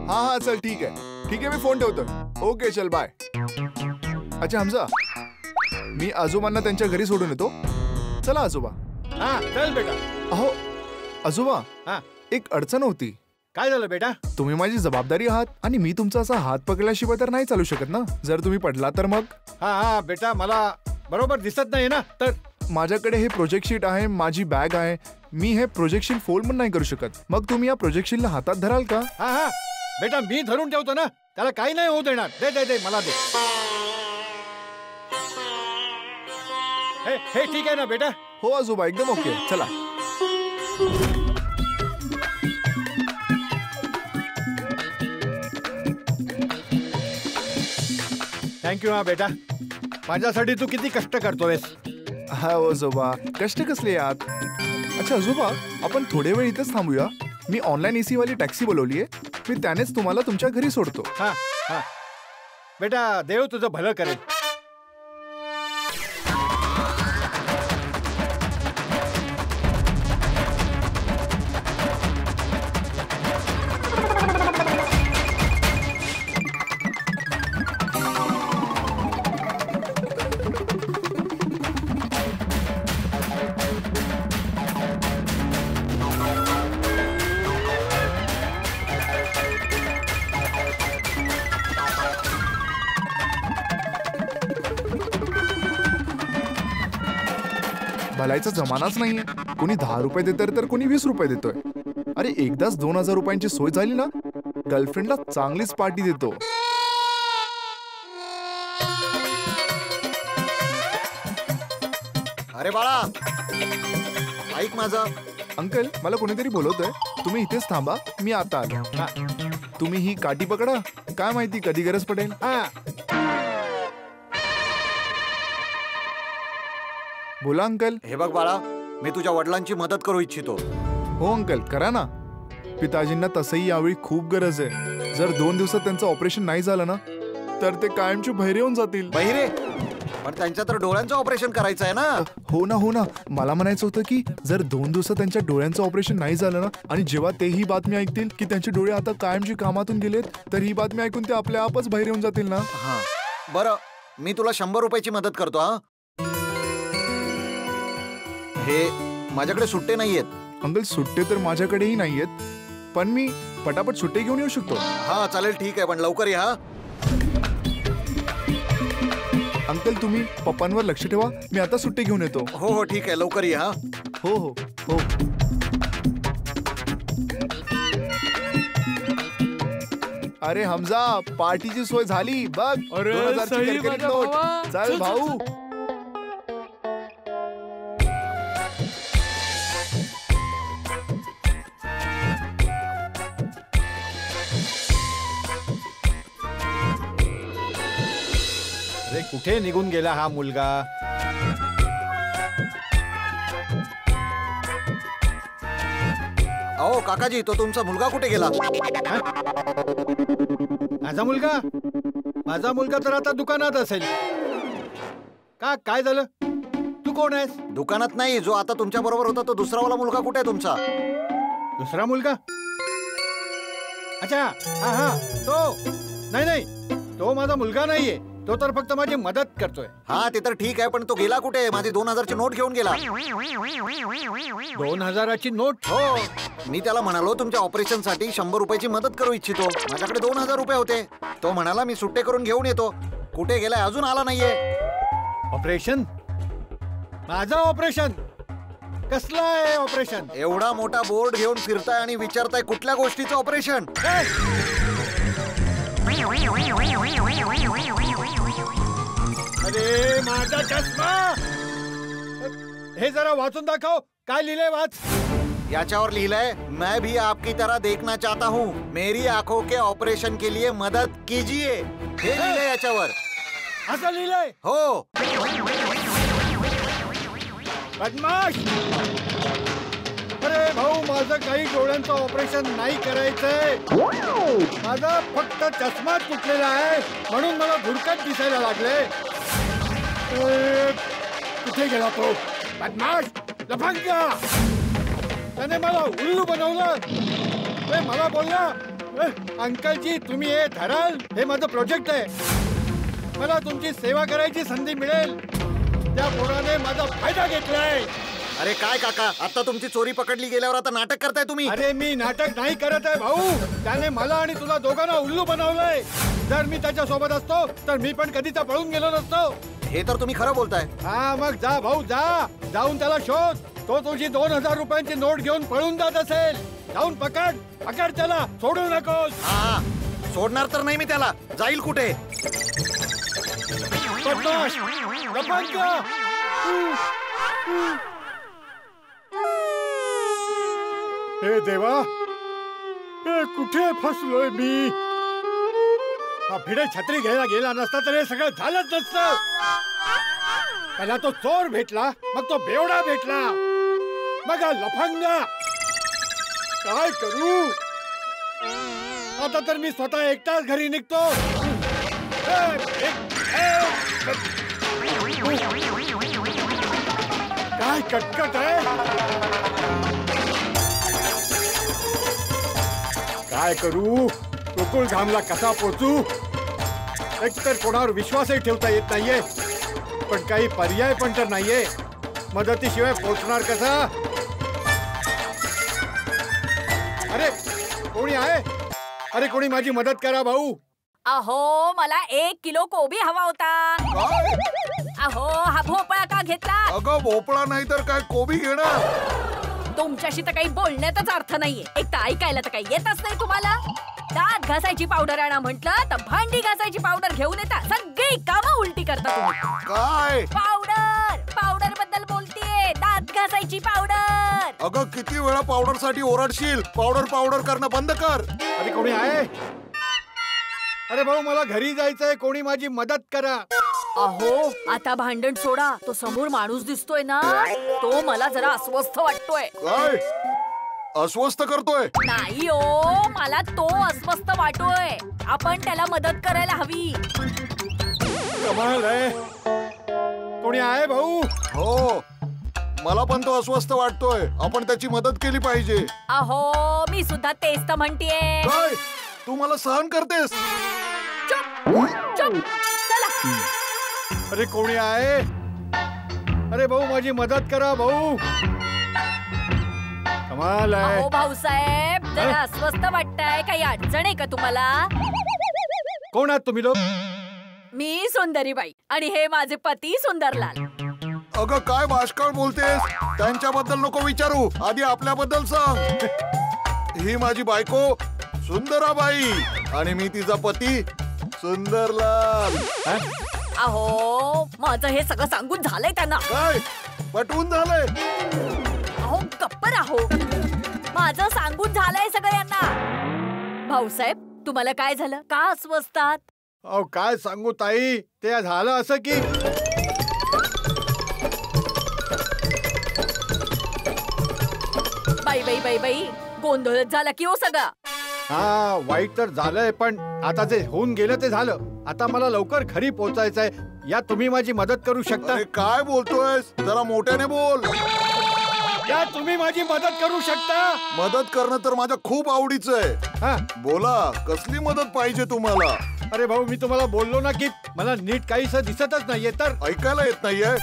[SPEAKER 3] हा चल ठीक आहे, मी फोन ठेवतोय. ओके चल बाय. अच्छा हमजा, मी आजोबांना त्यांच्या घरी सोडून येतो. चला आजोबा.
[SPEAKER 4] हा चल बेटा.
[SPEAKER 3] अहो आजोबा,
[SPEAKER 4] हा
[SPEAKER 3] एक अडचण होती.
[SPEAKER 4] काय झालं बेटा?
[SPEAKER 3] तुम्ही माझी जबाबदारी आहात आणि मी तुमचा असा हात पकडल्याशिवाय तर नाही चालू शकत ना. जर तुम्ही पडला तर मग?
[SPEAKER 4] हा बेटा, मला बरोबर दिसत नाही ना. तर
[SPEAKER 3] माझ्याकडे हे प्रोजेक्ट शीट आहे, माझी बॅग आहे. मी हे प्रोजेक्ट शीट फोल्ड पण नाही करू शकत. मग तुम्ही या प्रोजेक्ट शीटला हातात धराल का?
[SPEAKER 4] हा बेटा, मी धरून ठेवतो ना, त्याला काही नाही होऊ देणार. दे दे दे मला दे. हे ठीक आहे ना बेटा?
[SPEAKER 3] हो आजोबा, एकदम ओके. चला.
[SPEAKER 4] थँक्यू हा बेटा, माझ्यासाठी तू किती कष्ट करतोयस.
[SPEAKER 3] हा आजोबा, कष्ट कसले यात? अच्छा आजोबा, आपण थोडे वेळ इथेच थांबूया. मी ऑनलाईन एसी वाली टॅक्सी बोलवलीये. मी त्यानेच तुम्हाला तुमच्या घरी सोडतो.
[SPEAKER 4] हा बेटा, देव तुझं भलं करेल.
[SPEAKER 3] भलायचा जमानाच नाहीये. कोणी 10 रुपये देतोय तर कोणी 20 रुपये देतोय. अरे एकदाच 2000 रुपयांची सोय झाली ना, गर्लफ्रेंडला चांगलीच पार्टी देतो.
[SPEAKER 2] अरे बाळा, ऐक माझं.
[SPEAKER 3] अंकल, मला कोणीतरी बोलवतोय. तुम्ही इथेच थांबा, मी आता आलो. तुम्ही ही काठी पकडा, काय माहिती कधी गरज पडेल. बोला अंकल.
[SPEAKER 2] हे बघ बाळा, मी तुझ्या वडिलांची मदत करू इच्छितो.
[SPEAKER 3] हो अंकल, करा ना. पिताजींना तसंही यावेळी खूप गरज आहे. जर 2 दिवसात त्यांचं ऑपरेशन नाही झालं ना, तर ते कायमचे बहिरे होऊन जातील.
[SPEAKER 2] बहिरे? पण त्यांच्या तर डोळ्यांचं ऑपरेशन करायचं आहे ना.
[SPEAKER 3] हो ना. मला म्हणायचं होतं की जर 2 दिवसात त्यांच्या डोळ्यांचं ऑपरेशन नाही झालं ना, आणि जेव्हा ते ही बातमी ऐकतील की त्यांचे डोळे आता कायमची कामातून गेलेत, तर ही बातमी ऐकून ते आपल्या आपच बहिरे होऊन जातील ना.
[SPEAKER 2] हा बरं, मी तुला 100 रुपयाची मदत करतो. हा, हे माझ्याकडे सुट्टे नाहीयेत.
[SPEAKER 3] अंकल, सुट्टे तर माझ्याकडेही नाहीयेत, पण मी पटापट सुट्टे घेऊन येऊ शकतो.
[SPEAKER 2] हा चालेल, ठीक आहे, पण लवकर या.
[SPEAKER 3] अंकल, तुम्ही पप्पांवर लक्ष ठेवा. मी आता सुट्टे घेऊन येतो.
[SPEAKER 2] हो ठीक आहे, लवकर या.
[SPEAKER 3] हो. अरे हमजा, पार्टीची सोय झाली बघ. 2000 ची करकरीत नोट. चल भाऊ.
[SPEAKER 4] अरे कुठे निघून गेला हा मुलगा?
[SPEAKER 2] अहो काकाजी, तो तुमचा मुलगा कुठे गेला?
[SPEAKER 4] माझा मुलगा तर आता दुकानात असेल. काय झालं? तू कोण आहेस?
[SPEAKER 2] दुकानात नाही, जो आता तुमच्या बरोबर होता तो दुसरावाला मुलगा कुठे आहे तुमचा?
[SPEAKER 4] दुसरा मुलगा? अच्छा, हा तो नाही, तो माझा मुलगा नाहीये. तो तर फक्त माझी मदत करतोय.
[SPEAKER 2] हा ते तर ठीक आहे, पण तो गेला कुठे? माझी 2000 ची नोट घेऊन गेला.
[SPEAKER 4] 2000 ची नोट?
[SPEAKER 2] हो, मी त्याला म्हणालो तुमच्या ऑपरेशन साठी 100 रुपयाची मदत करू इच्छितो. माझ्याकडे 2000 रुपये होते. तो म्हणाला मी सुट्टे करून घेऊन येतो. कुठे गेलाय? अजून आला नाहीये.
[SPEAKER 4] ऑपरेशन? माझं ऑपरेशन? कसलं आहे ऑपरेशन?
[SPEAKER 2] एवढा मोठा बोर्ड घेऊन फिरताय आणि विचारताय कुठल्या गोष्टीचं ऑपरेशन?
[SPEAKER 4] अरे माझा चष्मा! हे जरा वाचून दाखव. काय लिहिलंय? वाच.
[SPEAKER 2] याच्यावर लिहिलंय, मैं भी आपकी तरह देखना चाहता हूँ. मेरी आंखों के ऑपरेशन के लिए मदत कीजिए. हे लिहिलंय याच्यावर.
[SPEAKER 4] असं लिहिलंय?
[SPEAKER 2] हो.
[SPEAKER 4] बदमाश! अरे भाऊ, माझं काही डोळ्यांचं ऑपरेशन नाही करायचंय. माझा फक्त चष्माच तुटलेला आहे, म्हणून मला भुरकट दिसायला लागले. कुठे गेला तो बदमाश? लफंगा! त्याने मला उल्लू बनवलं. मला बोलला, अंकलजी तुम्ही हे धराल, हे माझं प्रोजेक्ट आहे, मला तुमची सेवा करायची संधी मिळेल. त्या पोराने माझा फायदा घेतलाय.
[SPEAKER 2] अरे काय काका, आता तुमची चोरी पकडली गेल्यावर आता नाटक करताय तुम्ही?
[SPEAKER 4] अरे मी नाटक नाही करत आहे भाऊ. त्याने मला आणि तुला दोघांना उल्लू बनवलंय. जर मी त्याच्या सोबत असतो तर मी पण कधीचा पळून गेलो नसतो.
[SPEAKER 2] हे तर तुम्ही खरं बोलताय.
[SPEAKER 4] हा मग जा भाऊ जा, जाऊन त्याला शोध. तो तुझी 2000 रुपयांची नोट घेऊन पळून जात असेल. जाऊन पकड पकड त्याला, सोडू नकोस.
[SPEAKER 2] हा, सोडणार तर नाही मी त्याला. जाईल कुठे?
[SPEAKER 4] बदमाश! लफंगा! हे देवा, हे कुठे फसलोय मी? हा भिडे छत्री घ्यायला गेला नसता तर हे सगळं झालंच नसतं. पहिला तो चोर भेटला, मग तो बेवडा भेटला, मग हा लफंगा. काय करू आता? तर मी स्वतः एकटाच घरी निघतो. काय कटकट आहे? काय करू? गोकुळधामला कसा पोचू? एक तर कोणावर विश्वासही ठेवता येत नाहीये, पण काही पर्याय पण तर नाहीये. मदतीशिवाय पोचणार कसा? अरे कोणी आहे? अरे कोणी माझी मदत करा भाऊ.
[SPEAKER 7] अहो मला 1 किलो कोबी हवा होता. अहो हा भोपळा का घेतला?
[SPEAKER 2] अगं भोपळा नाही तर काय कोबी घेणार?
[SPEAKER 7] तुमच्याशी तर काही बोलण्यातच अर्थ नाहीये. एक तर ऐकायला तर काही येतच नाही तुम्हाला. दात घासायची पावडर आणा म्हटलं तर भांडी घासायची पावडर घेऊन येता. सगळी कामं उलटी करता तुम्ही.
[SPEAKER 2] काय?
[SPEAKER 7] पावडर पावडर बद्दल बोलतेय. दात घासायची पावडर.
[SPEAKER 2] अगं किती वेळा पावडर साठी ओरडशील? पावडर पावडर करणं बंद कर.
[SPEAKER 4] अरे कोणी आहे? अरे भाऊ मला घरी जायचंय, कोणी माझी मदत करा.
[SPEAKER 7] अहो आता भांडण सोडा. तो समोर माणूस दिसतोय ना, तो मला जरा अस्वस्थ वाटतोय.
[SPEAKER 2] काय अस्वस्थ करतोय?
[SPEAKER 7] नाही ओ, मला तो अस्वस्थ वाटतोय. आपण त्याला मदत करायला हवी.
[SPEAKER 4] कमाल आहे. कोणी आहे भाऊ?
[SPEAKER 2] हो, मला पण तो अस्वस्थ वाटतोय. आपण त्याची मदत केली पाहिजे.
[SPEAKER 7] अहो मी सुद्धा तेच तर म्हणतेय.
[SPEAKER 2] काय तू मला सहन करतेस?
[SPEAKER 7] चुप चला.
[SPEAKER 4] अरे कोणी आहे? अरे भाऊ माझी मदत करा भाऊ. कमाल आहे.
[SPEAKER 7] अहो भाऊसाहेब जरा अस्वस्थ वाटताय. काही अडचण आहे का तुम्हाला?
[SPEAKER 4] कोण आहात तुम्ही लोक?
[SPEAKER 7] मी सुंदरीबाई आणि हे माझे पती सुंदरलाल.
[SPEAKER 2] अगं काय भाषकाळ बोलतेस? त्यांच्याबद्दल नको विचारू, आधी आपल्याबद्दल सांग. ही माझी बायको सुंदराबाई आणि मी तिचा पती सुंदरलाल.
[SPEAKER 7] अहो माझं हे सगळं सांगून झालंय त्यांना.
[SPEAKER 2] काय पटवून झालंय?
[SPEAKER 7] अहो गप्प राहो. माझं सांगून झालंय सगळं यांना. भाऊसाहेब तुम्हाला काय झालं? का अस्वस्थात?
[SPEAKER 4] अहो काय सांगू ताई, ते झालं असं की
[SPEAKER 7] बाई बाई बाई बाई गोंधळच झाला की हो सगळा.
[SPEAKER 4] हा वाईट तर झालंय, पण आता जे होऊन गेलं ते झालं. आता मला लवकर घरी पोहोचायचंय. या तुम्ही माझी मदत करू शकता?
[SPEAKER 2] अरे काय बोलतोयस? जरा मोठ्याने बोल.
[SPEAKER 4] या तुम्ही माझी मदत करू शकता?
[SPEAKER 2] मदत करणं तर माझ्या खूप आवडीचं आहे.
[SPEAKER 4] हा
[SPEAKER 2] बोला, कसली मदत पाहिजे तुम्हाला?
[SPEAKER 4] अरे भाऊ मी तुम्हाला बोललो ना की मला नीट काहीच दिसतच नाहीये. तर
[SPEAKER 2] ऐकायला येत नाहीये?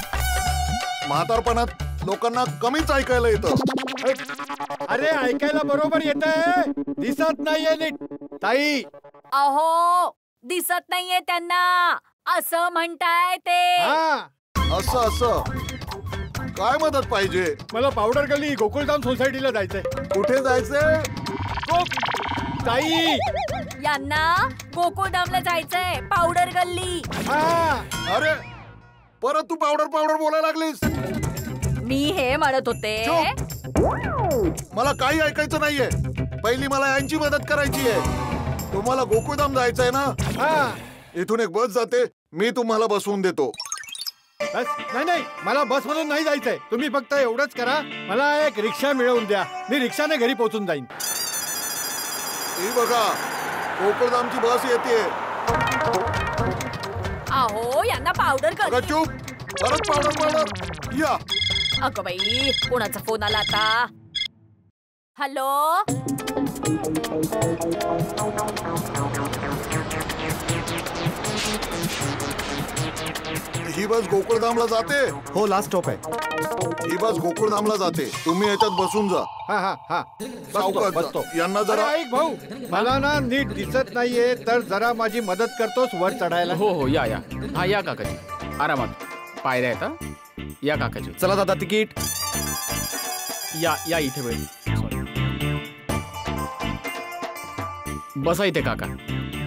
[SPEAKER 2] म्हातारपणात लोकांना कमीच ऐकायला येतं.
[SPEAKER 4] अरे ऐकायला बरोबर येतंय, दिसत नाहीये नीट. ताई
[SPEAKER 7] अहो दिसत नाहीये त्यांना असं म्हणताय ते.
[SPEAKER 2] असं असं काय मदत पाहिजे?
[SPEAKER 4] मला पावडर गल्ली गोकुळधाम सोसायटीला जायचंय.
[SPEAKER 2] कुठे जायचंय?
[SPEAKER 4] ताई
[SPEAKER 7] यांना गोकुळधामला जायचंय. पावडर गल्ली.
[SPEAKER 2] अरे परत तू पावडर पावडर बोलायला लागलीस.
[SPEAKER 7] मी हे म्हणत होते.
[SPEAKER 2] मला काही ऐकायचं नाहीये. पहिली मला यांची मदत करायची आहे. तुम्हाला गोकुळधाम जायचंय ना? इथून एक बस जाते, मी तुम्हाला बसवून देतो.
[SPEAKER 4] बस नाही मला बस मधून नाही जायचंय. तुम्ही फक्त एवढंच करा, मला एक रिक्षा मिळवून द्या. मी रिक्षाने घरी पोहोचून जाईन.
[SPEAKER 2] ही बघा गोकुळधामची बस येते.
[SPEAKER 7] अहो यांना पावडर कर.
[SPEAKER 2] चूप, परत पावडर या.
[SPEAKER 7] अगं बाई कोणाचा फोन आला आता. हॅलो
[SPEAKER 2] ही बस गोकुळधामला जाते.
[SPEAKER 4] हो लास्ट स्टॉप आहे.
[SPEAKER 2] ही बस गोकुळधामला जाते. तुम्ही याच्यात बसून जा.
[SPEAKER 4] हा
[SPEAKER 2] सावकाश जा.
[SPEAKER 4] बसतो.
[SPEAKER 2] यांना
[SPEAKER 4] अरे
[SPEAKER 2] जरा
[SPEAKER 4] ऐक भाऊ, मला ना नीट दिसत नाहीये, तर जरा माझी मदत करतोस वर चढायला.
[SPEAKER 10] हो या हा या काकाजी, आरामात. पायऱ्या आहेत हा. या काकाजी.
[SPEAKER 9] चला दादा तिकीट.
[SPEAKER 10] या इथे वेळ. बसा इथे काका.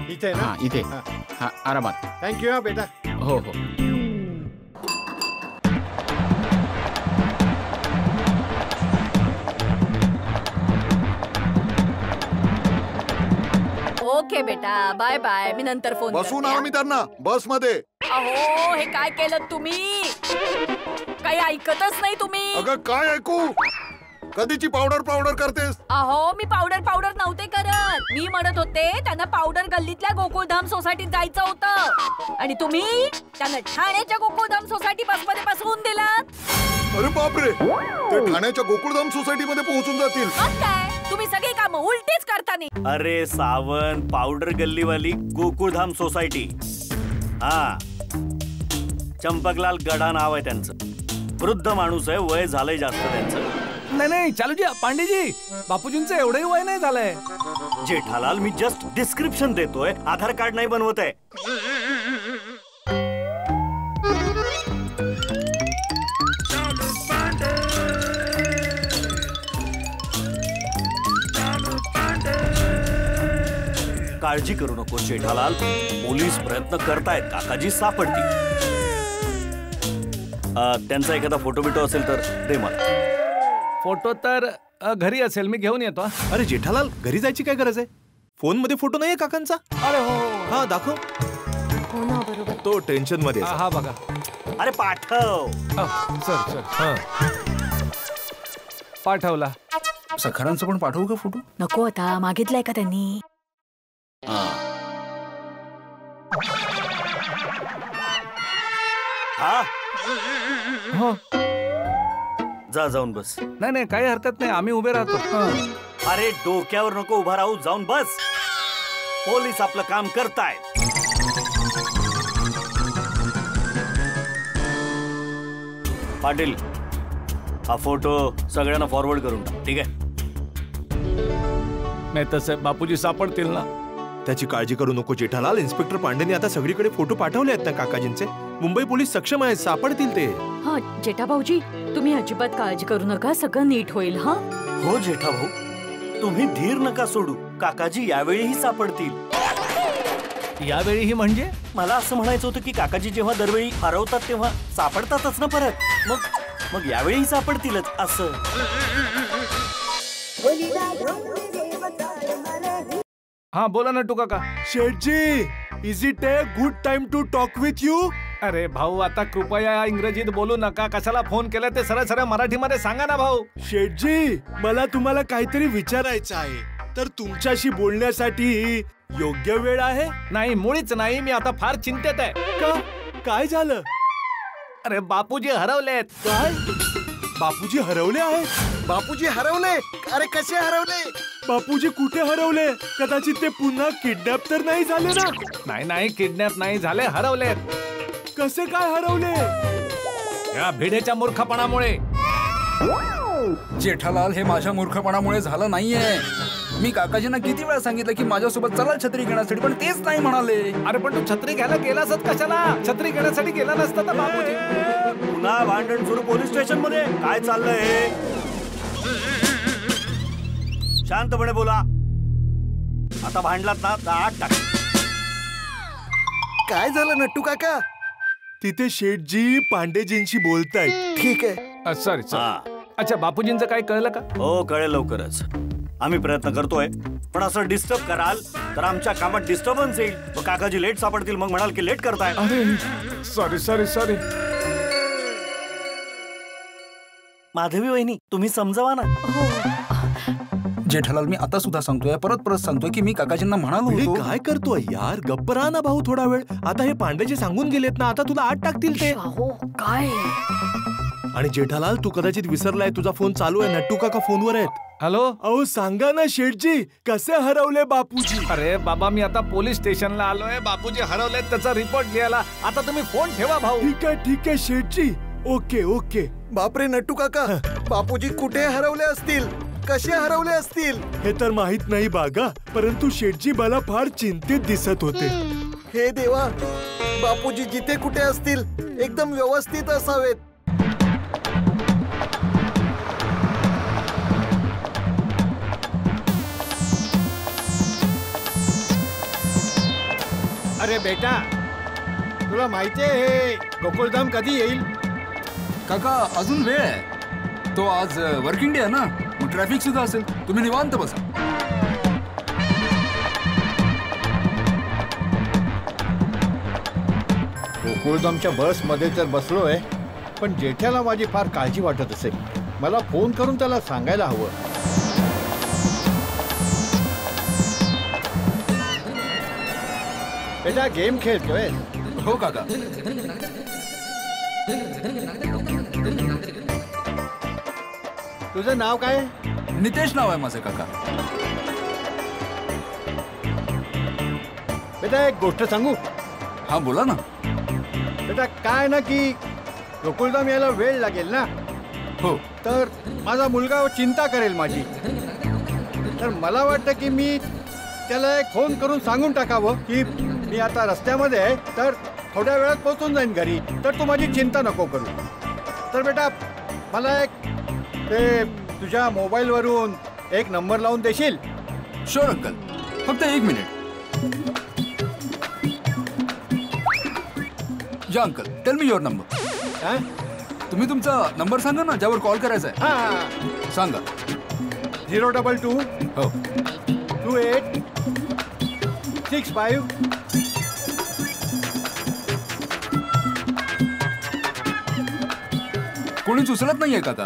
[SPEAKER 4] इथे
[SPEAKER 10] हा
[SPEAKER 4] ना.
[SPEAKER 10] इथे.
[SPEAKER 4] हा.
[SPEAKER 10] हा आरामात.
[SPEAKER 4] थँक्यू हा बेटा.
[SPEAKER 10] हो
[SPEAKER 7] ओके बेटा बाय बाय. मी नंतर फोन
[SPEAKER 2] बसून
[SPEAKER 7] करते,
[SPEAKER 2] आम्ही त्यांना बस मध्ये.
[SPEAKER 7] अहो हे काय केलं तुम्ही. काही ऐकतच नाही तुम्ही.
[SPEAKER 2] अगं काय ऐकू. कधीची पावडर करतेस.
[SPEAKER 7] अहो मी पावडर नव्हते करत. मी म्हणत होते त्यांना पावडर गल्लीतल्या गोकुळधाम सोसायटीत जायचं होतं आणि तुम्ही त्यांना ठाण्याच्या गोकुळधाम सोसायटी बसमध्ये बसवून दिलात.
[SPEAKER 2] अरे बापरे, ते ठाण्याच्या गोकुळधाम सोसायटी मध्ये पोहोचून जातील.
[SPEAKER 7] मग काय तुम्ही सगळी कामं उलटीच करता नाही.
[SPEAKER 6] अरे सावंत, पावडर गल्लीवाली गोकुळधाम सोसायटी. हा चंपकलाल गडा नाव आहे त्यांचं. वृद्ध माणूस आहे, वय झालंय जास्त त्यांचं.
[SPEAKER 5] नाही चालूजी, पांडेजी बापूजींचं एवढंही वय नाही झालंय.
[SPEAKER 6] जेठालाल मी जस्ट डिस्क्रिप्शन देतोय, आधार कार्ड नाही बनवत आहे. काळजी करू नको जेठालाल, पोलीस प्रयत्न करतायत, काकाजी सापडतील. त्यांचा एखादा फोटो बिटो असेल तर दे मला.
[SPEAKER 5] फोटो तर घरी असेल, मी घेऊन येतो.
[SPEAKER 9] अरे जेठालाल, घरी जायची काय गरज आहे? फोन मध्ये फोटो नाहीये काकांचा?
[SPEAKER 5] अरे हो.
[SPEAKER 9] हा दाखव.
[SPEAKER 7] हो ना बरोबर.
[SPEAKER 9] तो टेन्शन मध्ये आहे.
[SPEAKER 5] हा बघा.
[SPEAKER 6] अरे पाठव.
[SPEAKER 5] सर
[SPEAKER 9] हा
[SPEAKER 5] पाठवला. सखारांचं पण पाठवू का फोटो?
[SPEAKER 7] नको आता, मागितलाय का त्यांनी?
[SPEAKER 6] हा
[SPEAKER 5] हो.
[SPEAKER 6] जाऊन बस.
[SPEAKER 5] नाही काही हरकत नाही, आम्ही उभे राहतो.
[SPEAKER 6] अरे डोक्यावर नको उभा राहू, जाऊन बस. पोलीस आपलं काम करतायत. पाटील, हा फोटो सगळ्यांना फॉरवर्ड करून टाक, ठीक आहे?
[SPEAKER 5] नाही तसं बापूजी सापडतील ना.
[SPEAKER 9] त्याची काळजी करू नको जेठालाल. इन्स्पेक्टर पांडेने आता सगळीकडे फोटो पाठवले आहेत ना काकाजींचे. मुंबई पोलीस सक्षम आहेत, सापडतील ते.
[SPEAKER 7] हा जेठा भाऊजी, तुम्ही अजिबात काळजी करू नका, सगळं नीट होईल. हा
[SPEAKER 6] हो जेठा भाऊ, तुम्ही धीर नका सोडू, काकाजी यावेळीही सापडतील.
[SPEAKER 5] यावेळीही म्हणजे?
[SPEAKER 6] मला असं म्हणायचं होतं की काकाजी जेव्हा दरवेळी हरवतात तेव्हा सापडतातच ना परत. मग यावेळीही सापडतीलच असं.
[SPEAKER 5] हा बोला ना टू काका.
[SPEAKER 9] शेठजी, is it a good time to talk with you?
[SPEAKER 5] अरे भाऊ, आता कृपया इंग्रजीत बोलू नका. कशाला फोन केला ते सरळ सरळ मराठीमध्ये सांगा ना भाऊ.
[SPEAKER 9] शेठजी, मला तुम्हाला काहीतरी विचारायचं आहे, तर तुमच्याशी बोलण्यासाठी योग्य वेळ आहे?
[SPEAKER 5] नाही, मुळीच नाही. मी आता फार चिंतेत आहे.
[SPEAKER 9] का? काय झालं?
[SPEAKER 5] अरे बापूजी हरवलेत.
[SPEAKER 9] काय? बापूजी हरवले आहेत?
[SPEAKER 3] बापूजी हरवले? अरे कसे हरवले?
[SPEAKER 9] बापूजी कुठे हरवले? कदाचित ते पुन्हा किडनॅप तर नाही झाले ना?
[SPEAKER 5] नाही किडनॅप नाही झाले, हरवलेत.
[SPEAKER 9] कसे काय हरवले?
[SPEAKER 5] या भिडेच्या मूर्खपणामुळे.
[SPEAKER 11] जेठालाल, हे माझ्या मूर्खपणामुळे झालं नाहीये. मी काकाजींना किती वेळा सांगितलं की माझ्यासोबत चला छत्री घेण्यासाठी, पण तेच नाही म्हणाले.
[SPEAKER 5] अरे पण तू छत्री घ्यायला गेलास कशाला? छत्री घेण्यासाठी गेला नसता तर बापूजी.
[SPEAKER 6] पुन्हा भांडण सुरू पोलीस स्टेशन मध्ये. काय चाललंय? शांतपणे बोला. आता भांडलात ना तर आत टाक.
[SPEAKER 3] काय झालं नट्टू काका?
[SPEAKER 9] तिथे शेठजी पांडेजींशी बोलतायत.
[SPEAKER 3] ठीक आहे.
[SPEAKER 5] सॉरी. अच्छा, बापूजींचं काय कळलं का?
[SPEAKER 6] हो, कळेल लवकरच. आम्ही प्रयत्न करतोय, पण असं डिस्टर्ब कराल तर आमच्या कामात डिस्टर्बन्स येईल. काकाजी लेट सापडतील, मग म्हणाल की लेट करताय.
[SPEAKER 5] अरे सॉरी.
[SPEAKER 6] माधवी वहिनी तुम्ही समजावा ना.
[SPEAKER 11] जेठालाल मी आता सुद्धा सांगतोय, परत परत सांगतोय की मी काकाजींना म्हणालो
[SPEAKER 9] भिडे,
[SPEAKER 11] होतो.
[SPEAKER 9] काय करतोय यार? गप्प राहा ना भाऊ थोडा वेळ. आता हे पांडेजी सांगून गेलेत ना, आता तुला आत टाकतील ते.
[SPEAKER 7] काय
[SPEAKER 9] आणि जेठालाल तू कदाचित विसरलाय, तुझा फोन चालू आहे. नट्टू काका फोनवर आहेत.
[SPEAKER 8] हॅलो.
[SPEAKER 9] अहो सांगा ना शेठजी, कसे हरवले बापूजी?
[SPEAKER 8] अरे बाबा, मी आता पोलीस स्टेशनला आलोय. बापूजी हरवलेत त्याचा रिपोर्ट घ्यायला. आता तुम्ही फोन ठेवा भाऊ.
[SPEAKER 9] ठीक आहे शेठजी. Okay okay.
[SPEAKER 2] बापरे नट्टू काका, बापूजी कुठे हरवले असतील, कसे हरवले असतील?
[SPEAKER 9] हे तर माहित नाही बागा, परंतु शेठजी मला फार चिंतित दिसत होते.
[SPEAKER 2] हे देवा, बापूजी जिथे कुठे असतील एकदम व्यवस्थित असावेत.
[SPEAKER 4] अरे बेटा, तुला माहितीये हे गोकुळधाम कधी येईल?
[SPEAKER 11] काका अजून वेळ आहे. तो आज वर्किंग डे आहे ना, मग ट्रॅफिक सुद्धा असेल. तुम्ही निवांत बसा.
[SPEAKER 4] गोकुळधामच्या बसमध्ये तर बसलोय, पण जेठ्याला माझी फार काळजी वाटत असेल. मला फोन करून त्याला सांगायला हवं. बेटा गेम खेळतोय?
[SPEAKER 11] हो काका.
[SPEAKER 4] तुझं नाव काय?
[SPEAKER 11] नितेश नाव आहे माझं काका.
[SPEAKER 4] बेटा एक गोष्ट सांगू?
[SPEAKER 11] हा बोला ना.
[SPEAKER 4] बेटा काय ना की गोकुळधाम यायला वेळ लागेल ना.
[SPEAKER 11] हो.
[SPEAKER 4] तर माझा मुलगा चिंता करेल माझी. तर मला वाटतं की मी त्याला एक फोन करून सांगून टाकावं की मी आता रस्त्यामध्ये आहे, तर थोड्या वेळात पोहोचून जाईन घरी, तर तू माझी चिंता नको करू. तर बेटा मला एक ते तुझ्या मोबाईलवरून एक नंबर लावून देशील?
[SPEAKER 11] शुअर अंकल, फक्त 1 मिनिट. या uncle, tell me your number. तुम्ही तुमचा नंबर सांगा ना, ज्यावर कॉल करायचा आहे.
[SPEAKER 4] हां
[SPEAKER 11] सांगा.
[SPEAKER 4] 022
[SPEAKER 11] हो
[SPEAKER 4] 28 65.
[SPEAKER 11] कोणीच उचलत नाहीये काका.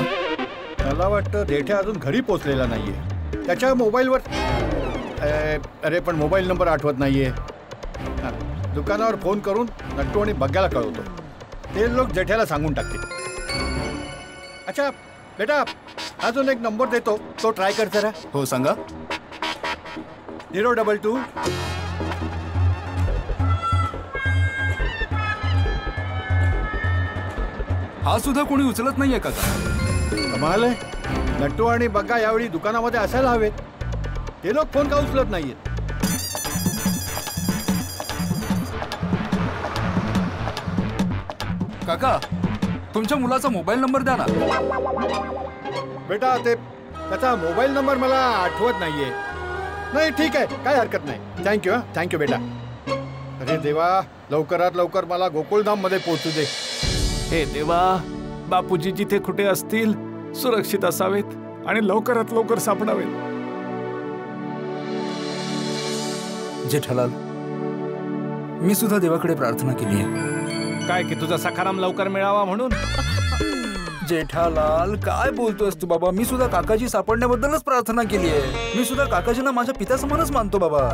[SPEAKER 4] मला वाटतं देठ्या अजून घरी पोचलेला नाहीये. त्याच्या मोबाईलवर अरे पण मोबाईल नंबर आठवत नाहीये. दुकानावर फोन करून नट्टू आणि बग्ग्याला कळवतो. ते लोक जेठ्याला सांगून टाकतील. अच्छा बेटा, अजून एक नंबर देतो, तो ट्राय कर जरा.
[SPEAKER 11] हो सांगा.
[SPEAKER 4] 022
[SPEAKER 11] हा सुद्धा कोणी उचलत नाहीये काका.
[SPEAKER 4] कमाल आहे. नट्टू आणि बग्गा यावेळी दुकानामध्ये असायला हवेत. ते लोक फोन का उचलत नाहीयेत?
[SPEAKER 11] काका तुमच्या मुलाचा मोबाईल नंबर द्या ना.
[SPEAKER 4] बेटा ते त्याचा मोबाईल नंबर मला आठवत नाहीये. नाही ठीक आहे, काय हरकत नाही. थँक्यू. थँक्यू बेटा. अरे देवा, लवकरात लवकर मला गोकुळधाम मध्ये पोहोचू दे.
[SPEAKER 8] हे देवा, बापूजी जिथे कुठे असतील सुरक्षित असावेत आणि लवकरात लवकर सापडावेत.
[SPEAKER 11] जेठालाल, मी सुद्धा देवाकडे प्रार्थना केली आहे.
[SPEAKER 8] काय की तुझा सखाराम लवकर मिळावा म्हणून?
[SPEAKER 11] जेठालाल काय बोलतोयस तू बाबा? मी सुद्धा काकाजी सापडण्याबद्दलच प्रार्थना केली आहे. मी सुद्धा काकाजींना माझ्या पित्यासमानच मानतो बाबा.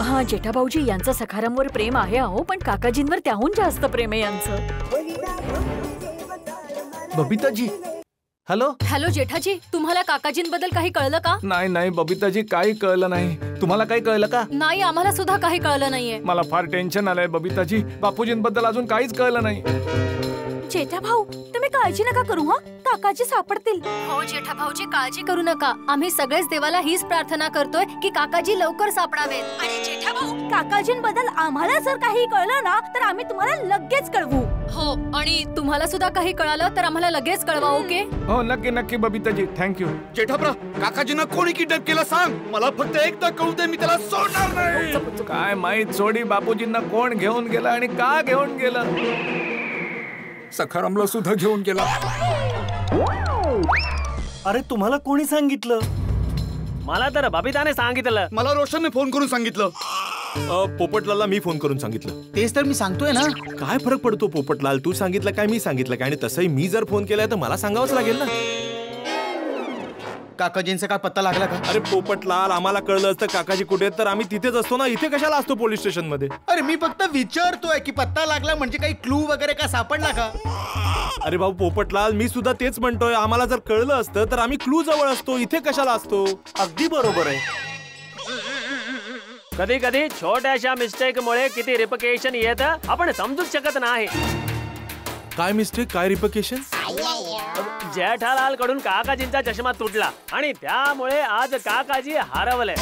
[SPEAKER 7] हा जेठा भाऊजी, यांचं सखारामवर प्रेम आहे अहो, पण काकाजींवर त्याहून जास्त प्रेम आहे यांचं.
[SPEAKER 8] बबिताजी. हॅलो.
[SPEAKER 7] हॅलो जेठाजी, तुम्हाला काकाजींबद्दल काही कळलं का?
[SPEAKER 8] नाही नाही बबिताजी, काही कळलं नाही. तुम्हाला काही कळलं का?
[SPEAKER 7] नाही, आम्हाला सुद्धा काही कळलं नाहीये.
[SPEAKER 8] मला फार टेन्शन आलंय बबिताजी. बापूजींबद्दल अजून काहीच कळलं नाही.
[SPEAKER 7] जेठा भाऊ, तुम्ही काळजी नका करू. हा, काकाजी सापडतील. हो जेठा भाऊजी, काळजी करू नका. आम्ही सगळेच देवाला हीच प्रार्थना करतोय की काकाजी लवकर सापडावेत. आणि जेठा भाऊ, काकाजींबद्दल आम्हाला जर काही कळलं ना, तर आम्ही तुम्हाला लगेच कळवू. हो, आणि तुम्हाला सुद्धा काही कळालं तर आम्हाला लगेच कळवा. ओके?
[SPEAKER 8] हो नक्की नक्की बबिताजी, थँक्यू.
[SPEAKER 3] जेठाप्रा, काकाजींना कोणी किडनॅप केलं सांग. मला फक्त एकदा कळू दे, मी त्याला सोडणार नाही.
[SPEAKER 8] काय माहित सोडी बापूजींना कोण घेऊन गेला आणि का घेऊन गेलं.
[SPEAKER 11] सखारामला सुद्धा घेऊन गेला.
[SPEAKER 6] अरे तुम्हाला कोणी सांगितलं?
[SPEAKER 12] मला तर बबिताने सांगितलं.
[SPEAKER 3] मला रोशनने फोन करून सांगितलं.
[SPEAKER 9] पोपटलालला मी फोन करून सांगितलं.
[SPEAKER 3] तेच तर मी सांगतोय ना.
[SPEAKER 9] काय फरक पडतो पोपटलाल, तू सांगितलं काय मी सांगितलं काय, आणि तसंही मी जर फोन केलाय तर मला सांगावंच लागेल ना.
[SPEAKER 3] काकाजींचा काय पत्ता लागला का?
[SPEAKER 9] अरे पोपटलाल, आम्हाला कळलं असतं काकाजी कुठे आहेत तर आम्ही तिथेच असतो ना. इथे कशाला असतो पोलीस स्टेशन मध्ये?
[SPEAKER 3] अरे मी फक्त विचारतोय की पत्ता लागला म्हणजे काही क्लू वगैरे का सापडला का?
[SPEAKER 9] अरे भाऊ पोपटलाल, मी सुद्धा तेच म्हणतोय. आम्हाला जर कळलं असतं तर आम्ही क्लू जवळ असतो, इथे कशाला असतो.
[SPEAKER 6] अगदी बरोबर आहे.
[SPEAKER 12] कधी कधी छोट्याशा मिस्टेक मुळे किती रिपकेशन येतं आपण समजूच शकत नाही.
[SPEAKER 9] काय मिस्टेक, काय रिपकेशन?
[SPEAKER 12] जेठालाल कडून काकाजींचा चष्मा तुटला आणि त्यामुळे आज काकाजी हरवले.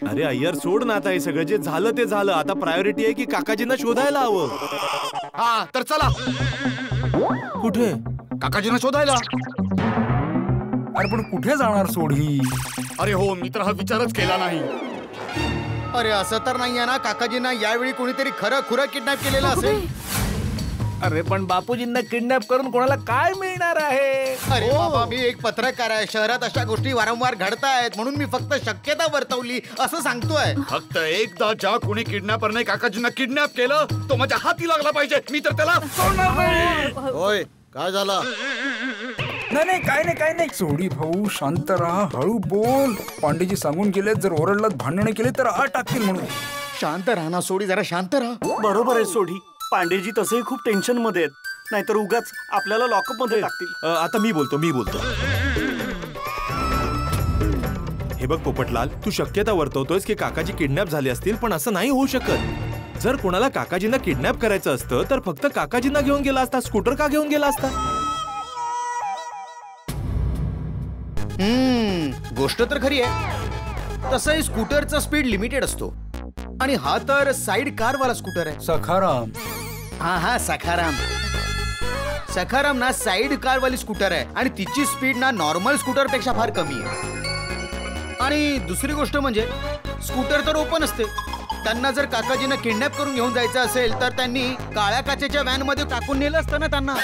[SPEAKER 9] अरे अय्यर, सोड ना आता हे सगळं. जे झालं ते झालं. आता प्रायोरिटी आहे की काकाजींना शोधायला हवं.
[SPEAKER 2] हा तर चला.
[SPEAKER 9] कुठे?
[SPEAKER 2] काकाजींना शोधायला.
[SPEAKER 11] अरे पण कुठे जाणार सोडी?
[SPEAKER 2] अरे हो, मी तर हा विचारच केला नाही.
[SPEAKER 3] अरे असं तर नाहीये ना काकाजींना यावेळी कोणीतरी खरं खुरं किडनॅप केलेलं असेल?
[SPEAKER 8] अरे पण बापूजींना किडनॅप करून कोणाला काय मिळणार आहे?
[SPEAKER 3] अरे बाबा, मी एक पत्रकार आहे. शहरात अशा गोष्टी वारंवार घडतायत म्हणून मी फक्त शक्यता वर्तवली असं सांगतोय.
[SPEAKER 2] फक्त एकदा ज्या कोणी किडनॅपरने काकाजींना किडनॅप केलं तो माझ्या हाती लागला पाहिजे. मी तर त्याला सोडणार नाही. होय, काय झालं?
[SPEAKER 11] नाही काय नाही सोडी भाऊ, शांत राहा, हळू बोल. पांडेजी सांगून गेले जर ओरडलात भांडणे केले तर आत टाकतील म्हणून.
[SPEAKER 3] शांत राहा ना सोडी, जरा शांत राहा.
[SPEAKER 6] बरोबर आहे सोडी. पांडेजी तसंही खूप टेन्शन मध्ये आहेत, नाहीतर उगाच आपल्याला लॉकअप मध्ये टाकतील.
[SPEAKER 9] आता मी बोलतो. हे बघ पोपटलाल, तू शक्यता वर्तवतोयस की काकाजी किडनॅप झाले असतील, पण असं नाही होऊ शकत. जर कोणाला काकाजींना किडनॅप करायचं असतं तर फक्त काकाजींना घेऊन गेला असता. स्कूटर का घेऊन गेला असता?
[SPEAKER 3] गोष्ट तर खरी आहे. तसंही स्कूटरचा स्पीड लिमिटेड असतो आणि हा तर साइड कार वाला स्कूटर आहे.
[SPEAKER 11] सखाराम.
[SPEAKER 3] हा सखाराम ना साइड कार वाली स्कूटर आहे आणि तिची स्पीड ना नॉर्मल स्कूटर पेक्षा फार कमी आहे. आणि दुसरी गोष्ट म्हणजे स्कूटर तर ओपन असते. त्यांना जर काकाजींना किडनॅप करून घेऊन जायचं असेल तर त्यांनी काळ्या काचेच्या व्हॅन मध्ये टाकून नेलं असतं ना त्यांना.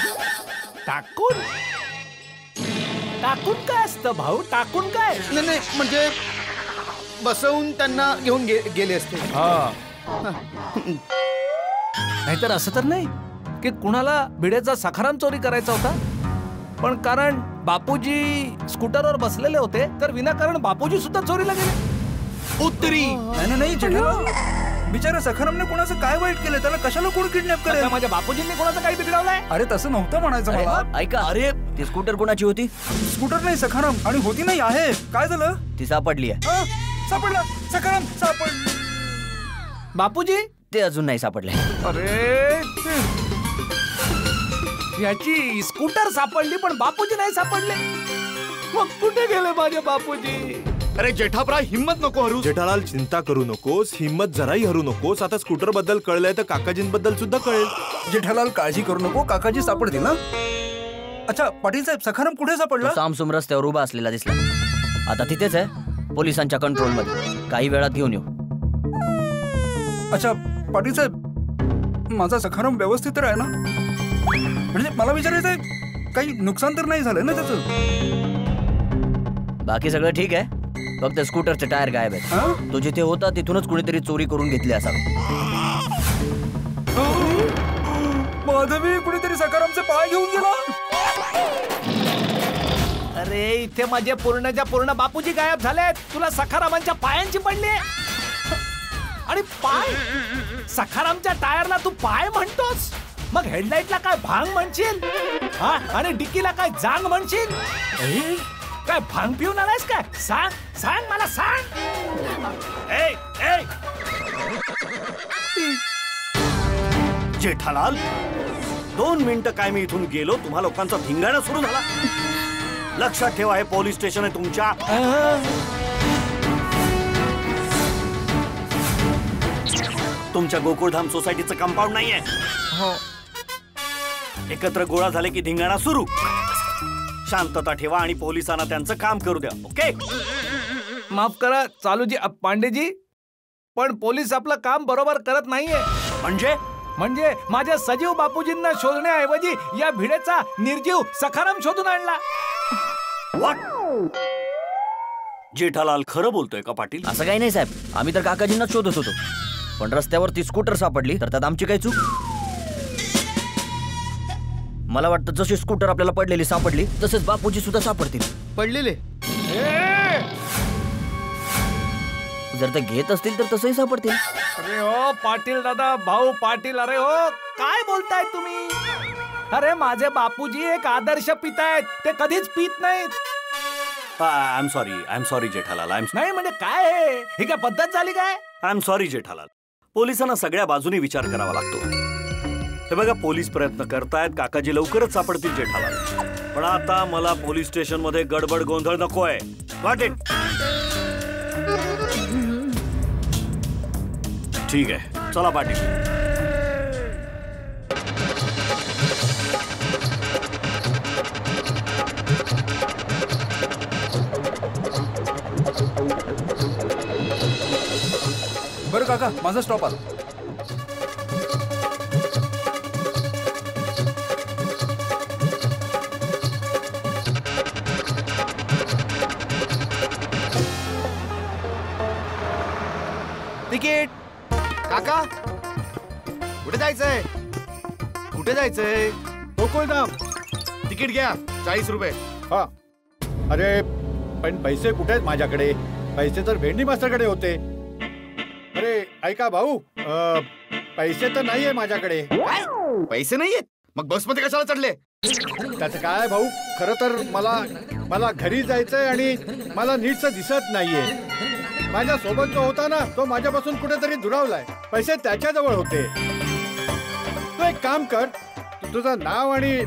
[SPEAKER 8] टाकून काय असतं भाऊ? टाकून काय?
[SPEAKER 3] नाही म्हणजे बसवून त्यांना घेऊन गेले असते.
[SPEAKER 8] नाहीतर असं तर नाही की कुणाला भिडेचा सखाराम चोरी करायचा होता, पण कारण बापूजी स्कूटरवर बसलेले होते तर विनाकारण बापूजी सुद्धा चोरीला गेले.
[SPEAKER 3] उत्तरी
[SPEAKER 11] नाही जेठालाल, बिचारा सखारामने कोणाचं काय वाईट केलं? त्याला कशाला कोण किडनॅप करेल?
[SPEAKER 8] माझ्या बापूजींनी कोणाचं काही बिघडवलंय?
[SPEAKER 11] अरे तसं नव्हतं म्हणायचं मला.
[SPEAKER 1] ऐका, अरे ती स्कूटर कोणाची होती?
[SPEAKER 11] स्कूटर नाही सखाराम. आणि होती नाही आहे. काय झालं?
[SPEAKER 1] ती सापडली आहे.
[SPEAKER 11] सापडला सखाराम, सापड.
[SPEAKER 8] बापूजी
[SPEAKER 1] ते अजून नाही सापडले.
[SPEAKER 8] अरे याची स्कूटर सापडली पण बापूजी नाही सापडले. मग कुठे गेले माझे बापूजी?
[SPEAKER 2] अरे जेठाप्राय, हिम्मत नको हरू.
[SPEAKER 9] जेठालाल, चिंता करू नकोस, हिम्मत जराही हरू नकोस. आता स्कूटर बद्दल कळलंय तर काकाजींबद्दल सुद्धा कळेल.
[SPEAKER 11] जेठालाल काळजी करू नको, काकाजी सापडतील ना. अच्छा पाटील साहेब, सखाराम कुठे सापडला?
[SPEAKER 1] सामसुम रस्त्यावर उभा असलेला दिसला. आता तिथेच आहे, पोलिसांच्या कंट्रोल मध्ये. काही वेळात घेऊन येऊ.
[SPEAKER 11] अच्छा पाटील साहेब, माझा सखाराम व्यवस्थित तर आहे ना? म्हणजे मला विचारायचंय, काही नुकसान तर नाही झालं ना त्याचं?
[SPEAKER 1] बाकी सगळं ठीक आहे, फक्त स्कूटरचे टायर गायब आहेत. तो जिथे होता तिथूनच कुणीतरी चोरी करून घेतली असावी.
[SPEAKER 11] माधवी, कुणीतरी सखारामचे पाय घेऊन गेला.
[SPEAKER 8] अरे इथे माझे पूर्णच्या पूर्ण बापूजी गायब झालेत. तुला सखारामांच्या पायांची पडली आणि पाय? सखारामच्या टायरला तू पाय म्हणतोस? मग हेडलाईटला काय भांग म्हणशील? हा, आणि डिक्कीला काय जांग म्हणशील? काय भांग पिऊन आलायस काय? सांग मला सांग.
[SPEAKER 6] जेठालाल, 2 मिनिटं काय मी इथून गेलो, तुम्हा लोकांचा धिंगाणा सुरू झाला. लक्षात ठेवा, हे पोलीस स्टेशन आहे तुमच्या. तुमच्या गोकुळधाम सोसायटीचं कंपाऊंड नाहीये. एकत्र गोळा झाले की धिंगाणा सुरू. शांतता ठेवा आणि पोलिसांना त्यांचं काम करू द्या. ओके?
[SPEAKER 8] माफ करा चालूजी, पांडेजी, पण पोलीस आपलं काम बरोबर करत नाहीये. म्हणजे माझ्या सजीव बापूजींना शोधण्याऐवजी या भिडेचा निर्जीव सखाराम शोधून आणला.
[SPEAKER 6] जेठालाल खरं बोलतोय का पाटील?
[SPEAKER 1] असं काही नाही साहेब, आम्ही तर काकाजींना शोधत होतो, पण रस्त्यावर ती स्कूटर सापडली तर त्यात आमची काय चूक? मला वाटतं जशी स्कूटर आपल्याला पडलेली सापडली तसेच बापूजी सुद्धा सापडतील.
[SPEAKER 3] पडलेले
[SPEAKER 1] जर ते घेत असतील तर तसंही सापडतील.
[SPEAKER 8] अरे हो पाटील दादा, भाऊ पाटील, अरे हो काय बोलताय तुम्ही? अरे माझे बापूजी एक आदर्श पितायत, ते कधीच पित नाहीत.
[SPEAKER 6] I am sorry Jethalal.
[SPEAKER 8] नाही म्हणजे काय आहे? ही काय पद्धत झाली काय?
[SPEAKER 6] I am sorry Jethalal. पोलिसांना सगळ्या बाजूनी विचार करावा लागतो. हे बघा, पोलीस प्रयत्न करतायत, काकाजी लवकरच सापडतील जेठालाल. पण आता मला पोलीस स्टेशन मध्ये गडबड गोंधळ नकोय. Got it? ठीक आहे, चला पाटील.
[SPEAKER 11] बरं काका, माझा स्टॉप आला.
[SPEAKER 3] तिकीट. काका कुठे जायचंय? कुठे जायचंय?
[SPEAKER 4] गोकुळधाम.
[SPEAKER 3] तिकीट घ्या, 40 रुपये.
[SPEAKER 4] हा. अरे पण पैसे कुठे आहेत माझ्याकडे? पैसे तर भेंडी मास्तरकडे होते. अरे ऐका भाऊ, पैसे तर नाहीये माझ्याकडे.
[SPEAKER 3] पैसे नाहीयेत? मग बसमध्ये कशाला चढले?
[SPEAKER 4] त्याचं काय भाऊ, खरं तर मला घरी जायचंय आणि मला नीटच दिसत नाहीये. माझ्या सोबत जो होता ना, तो माझ्यापासून कुठेतरी दुरावलाय. पैसे त्याच्याजवळ होते. तू एक काम कर, तुझं नाव आणि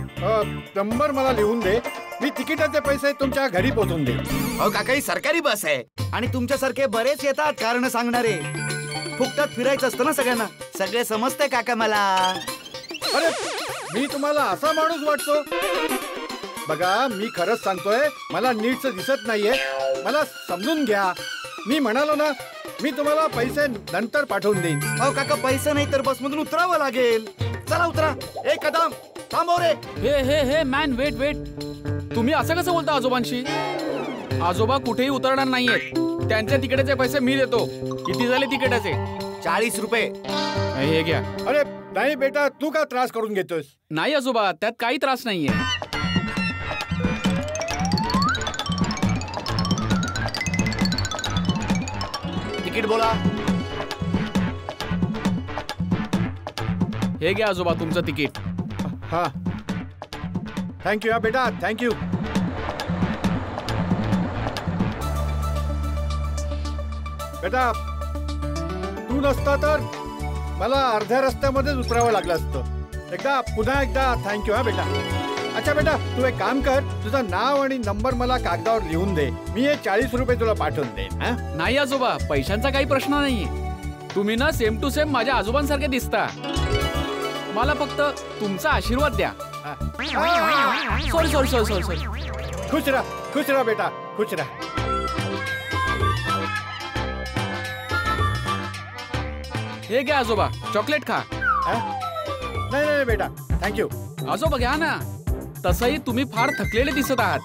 [SPEAKER 4] नंबर मला लिहून दे. मी तिकिटाचे पैसे तुमच्या घरी पोहोचून दे.
[SPEAKER 3] अहो काका, ही सरकारी बस आहे आणि तुमच्यासारखे बरेच येतात कारण सांगणारे. फुकटात फिरायचं असतं ना सगळ्यांना. सगळे समजते काका मला.
[SPEAKER 4] अरे मी तुम्हाला असा माणूस वाटतो? बघा, मी खरंच सांगतोय, मला नीटच दिसत नाहीये. मला समजून घ्या. मी म्हणालो ना, मी तुम्हाला पैसे नंतर पाठवून देईन.
[SPEAKER 3] अहो काका, पैसे नाही तर बसमधून उतरावं लागेल. चला उतरा. एक कदम थांबव रे.
[SPEAKER 10] हे मॅन, वेट. तुम्ही असं कसं बोलता आजोबांशी? आजोबा कुठेही उतरणार नाहीयेत. त्यांच्या तिकिटाचे पैसे मी देतो. किती झाले तिकिटाचे?
[SPEAKER 3] 40 रुपये.
[SPEAKER 10] हे घ्या.
[SPEAKER 4] अरे नाही बेटा, तू का त्रास करून घेतोस?
[SPEAKER 10] नाही आजोबा, त्यात काही त्रास नाहीये.
[SPEAKER 3] तिकीट बोला.
[SPEAKER 10] हे घ्या आजोबा तुमचं तिकीट.
[SPEAKER 4] हा, थँक्यू हा बेटा, थँक्यू. बेटा, तू नसता तर मला अर्ध्या रस्त्यामध्येच उतरावं लागलं असतं. पुन्हा एकदा थँक्यू हा बेटा. अच्छा बेटा, तू एक काम कर, तुझं नाव आणि नंबर मला कागदावर लिहून दे. मी हे 40 रुपये तुला पाठवून दे.
[SPEAKER 10] नाही आजोबा, पैशांचा काही प्रश्न नाहीये. तुम्ही ना सेम टू सेम माझ्या आजोबांसारखे दिसता. मला फक्त तुमचा आशीर्वाद द्या. सॉरी.
[SPEAKER 4] खुश राहा बेटा, खुश राहा.
[SPEAKER 10] हे घ्या आजोबा, चॉकलेट खा.
[SPEAKER 4] नाही बेटा, थँक्यू.
[SPEAKER 10] आजोबा घ्या ना. तसंही तुम्ही फार थकलेले दिसत आहात.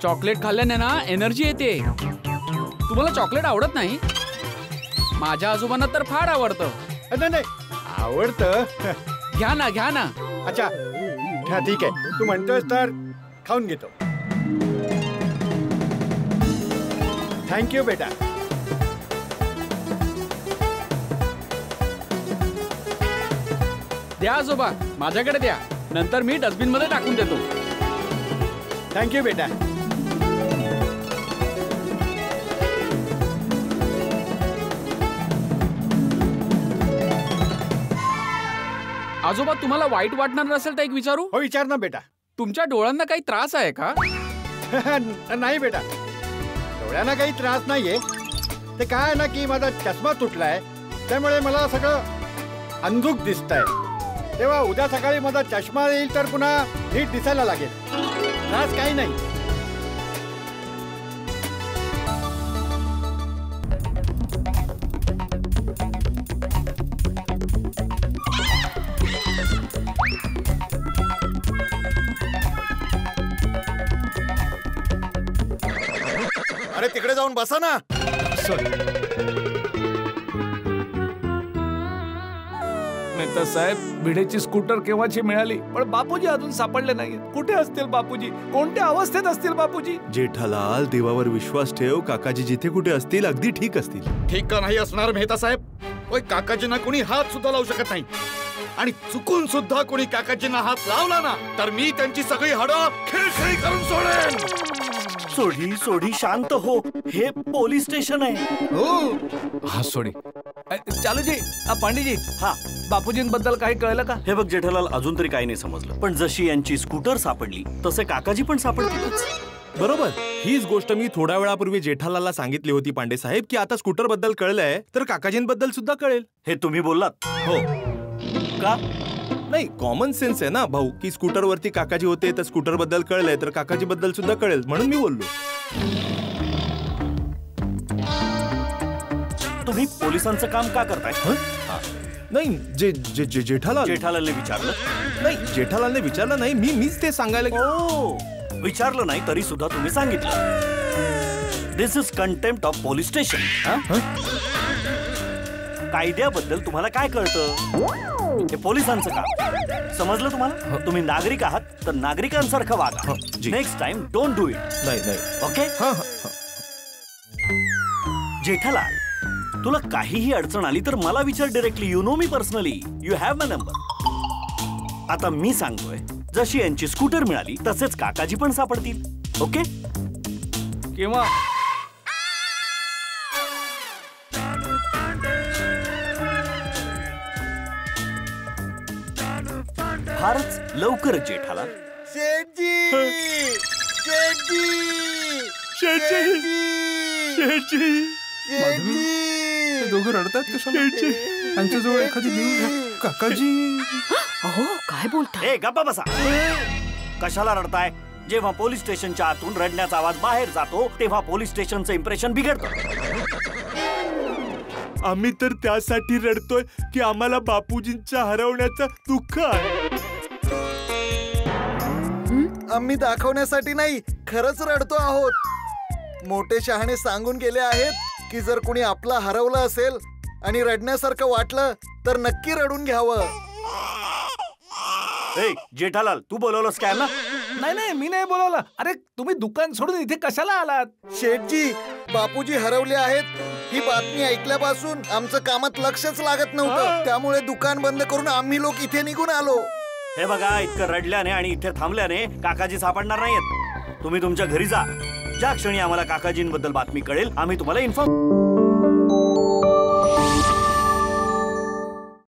[SPEAKER 10] चॉकलेट खाल्ल्याने ना एनर्जी येते. तुम्हाला चॉकलेट आवडत नाही? माझ्या आजोबांना तर फार आवडतं.
[SPEAKER 4] नाही आवडतं.
[SPEAKER 10] घ्या ना.
[SPEAKER 4] अच्छा ठीक आहे, तू म्हणतोस तर खाऊन घेतो. थँक्यू बेटा.
[SPEAKER 10] द्या आजोबा, माझ्याकडे द्या. नंतर मी डस्टबिन मध्ये टाकून देतो.
[SPEAKER 4] थँक्यू बेटा.
[SPEAKER 10] आजोबा, तुम्हाला वाईट वाटणार नसेल तर एक विचारू?
[SPEAKER 4] हो, विचार ना बेटा.
[SPEAKER 10] तुमच्या डोळ्यांना काही त्रास आहे का?
[SPEAKER 4] नाही बेटा, डोळ्यांना काही त्रास नाहीये. ते काय ना की माझा चष्मा तुटलाय, त्यामुळे मला सगळं अंधुक दिसतंय. तेव्हा उद्या सकाळी माझा चष्मा येईल तर पुन्हा नीट दिसायला लागेल. त्रास काही नाही.
[SPEAKER 2] अरे तिकडे जाऊन बसा ना.
[SPEAKER 5] मेहता साहेब, भिडेची स्कूटर केव्हाची मिळाली, पण बापूजी अजून सापडले नाहीये. कुठे असतील बापूजी? कोणत्या अवस्थेत असतील बापूजी?
[SPEAKER 9] जेठालाल, देवावर विश्वास ठेव. काकाजी जिथे कुठे असतील अगदी ठीक असतील.
[SPEAKER 2] ठीक का नाही असणार मेहता साहेब? होय, काकाजींना कोणी हात सुद्धा लावू शकत नाही. आणि चुकून सुद्धा कोणी काकाजींना हात लावला ना तर मी त्यांची सगळी हाडं खिळखिळी करून सोडेन.
[SPEAKER 6] सोडी शांत हो. हे पोलीस स्टेशन आहे.
[SPEAKER 2] हो.
[SPEAKER 5] हा सोडी. चालूजी, पांडेजी,
[SPEAKER 6] हा,
[SPEAKER 5] बापूजींबद्दल काही कळलं का?
[SPEAKER 6] हे बघ जेठालाल, अजून तरी काही नाही समजलं. पण जशी यांची स्कूटर सापडली तसे काकाजी पण सापडतीलच.
[SPEAKER 9] बरोबर. हीच गोष्ट मी थोड्या वेळापूर्वी जेठालालला सांगितली होती पांडे साहेब, की आता स्कूटर बद्दल कळलंय तर काकाजींबद्दल सुद्धा कळेल.
[SPEAKER 6] हे तुम्ही बोललात?
[SPEAKER 9] हो.
[SPEAKER 6] का?
[SPEAKER 9] नाही, कॉमन सेन्स आहे ना भाऊ, की स्कूटर वरती काकाजी होते तर स्कूटर बद्दल कळलंय तर काकाजी बद्दल सुद्धा कळेल, म्हणून मी बोललो.
[SPEAKER 6] तुम्ही पोलिसांचं काम का करताय?
[SPEAKER 9] नाही,
[SPEAKER 6] जेठालालने विचारलं?
[SPEAKER 9] नाही, जेठालालने विचारलं नाही, मीच ते सांगायला.
[SPEAKER 6] विचारलं नाही तरी सुद्धा तुम्ही सांगितलं. This is contempt of police station. कायद्याबद्दल तुम्हाला काय कळतं? हे पोलिसांचं काम. समजलं तुम्हाला? तुम्ही नागरिक आहात तर नागरिकांसारखं वागा. Next time don't do it.
[SPEAKER 9] नाही.
[SPEAKER 6] ओके? जेठालाल, तुला काहीही अडचण आली तर मला विचार directly. You know me personally. You have my number. आता मी सांगतोय, जशी यांची स्कूटर मिळाली तसेच काकाजी पण सापडतील. ओके?
[SPEAKER 5] किंवा
[SPEAKER 6] फारच लवकरच जेठालाल.
[SPEAKER 11] ते दोघं रडतात कशाला? त्यांच्याजवळ एखादी न्यूज. काकाजी.
[SPEAKER 7] अहो, काय बोलता?
[SPEAKER 6] ए, गप्पा बसा. कशाला रडताय? जेव्हा पोलीस स्टेशनच्या आतून रडण्याचा आवाज बाहेर जातो तेव्हा पोलीस स्टेशनचं इम्प्रेशन बिघडतं.
[SPEAKER 9] आम्ही तर त्यासाठी रडतोय की आम्हाला बापूजींच्या हरवण्याचं दुःख आहे.
[SPEAKER 2] आम्ही दाखवण्यासाठी नाही, खरंच रडतो आहोत. मोठे शहाणे सांगून गेले आहेत की जर कोणी आपला हरवलं असेल आणि रडण्यासारखं वाटलं तर नक्की रडून घ्यावं.
[SPEAKER 6] ए, जेठालाल, तू बोलवलंस काय ना?
[SPEAKER 5] नाही, मी नाही बोलवलं. अरे, तुम्ही दुकान सोडून इथे कशाला आलात?
[SPEAKER 2] शेठजी, बापूजी हरवले आहेत ही बातमी ऐकल्यापासून आमचं कामात लक्षच लागत नव्हतं. त्यामुळे दुकान बंद करून आम्ही लोक इथे निघून आलो.
[SPEAKER 6] हे बघा, इतकं रडल्याने आणि इथे थांबल्याने काकाजी सापडणार नाहीत. तुम्ही तुमच्या घरी जा. ज्या क्षणी आम्हाला काकाजींबद्दल बातमी कळेल आम्ही तुम्हाला इन्फॉर्म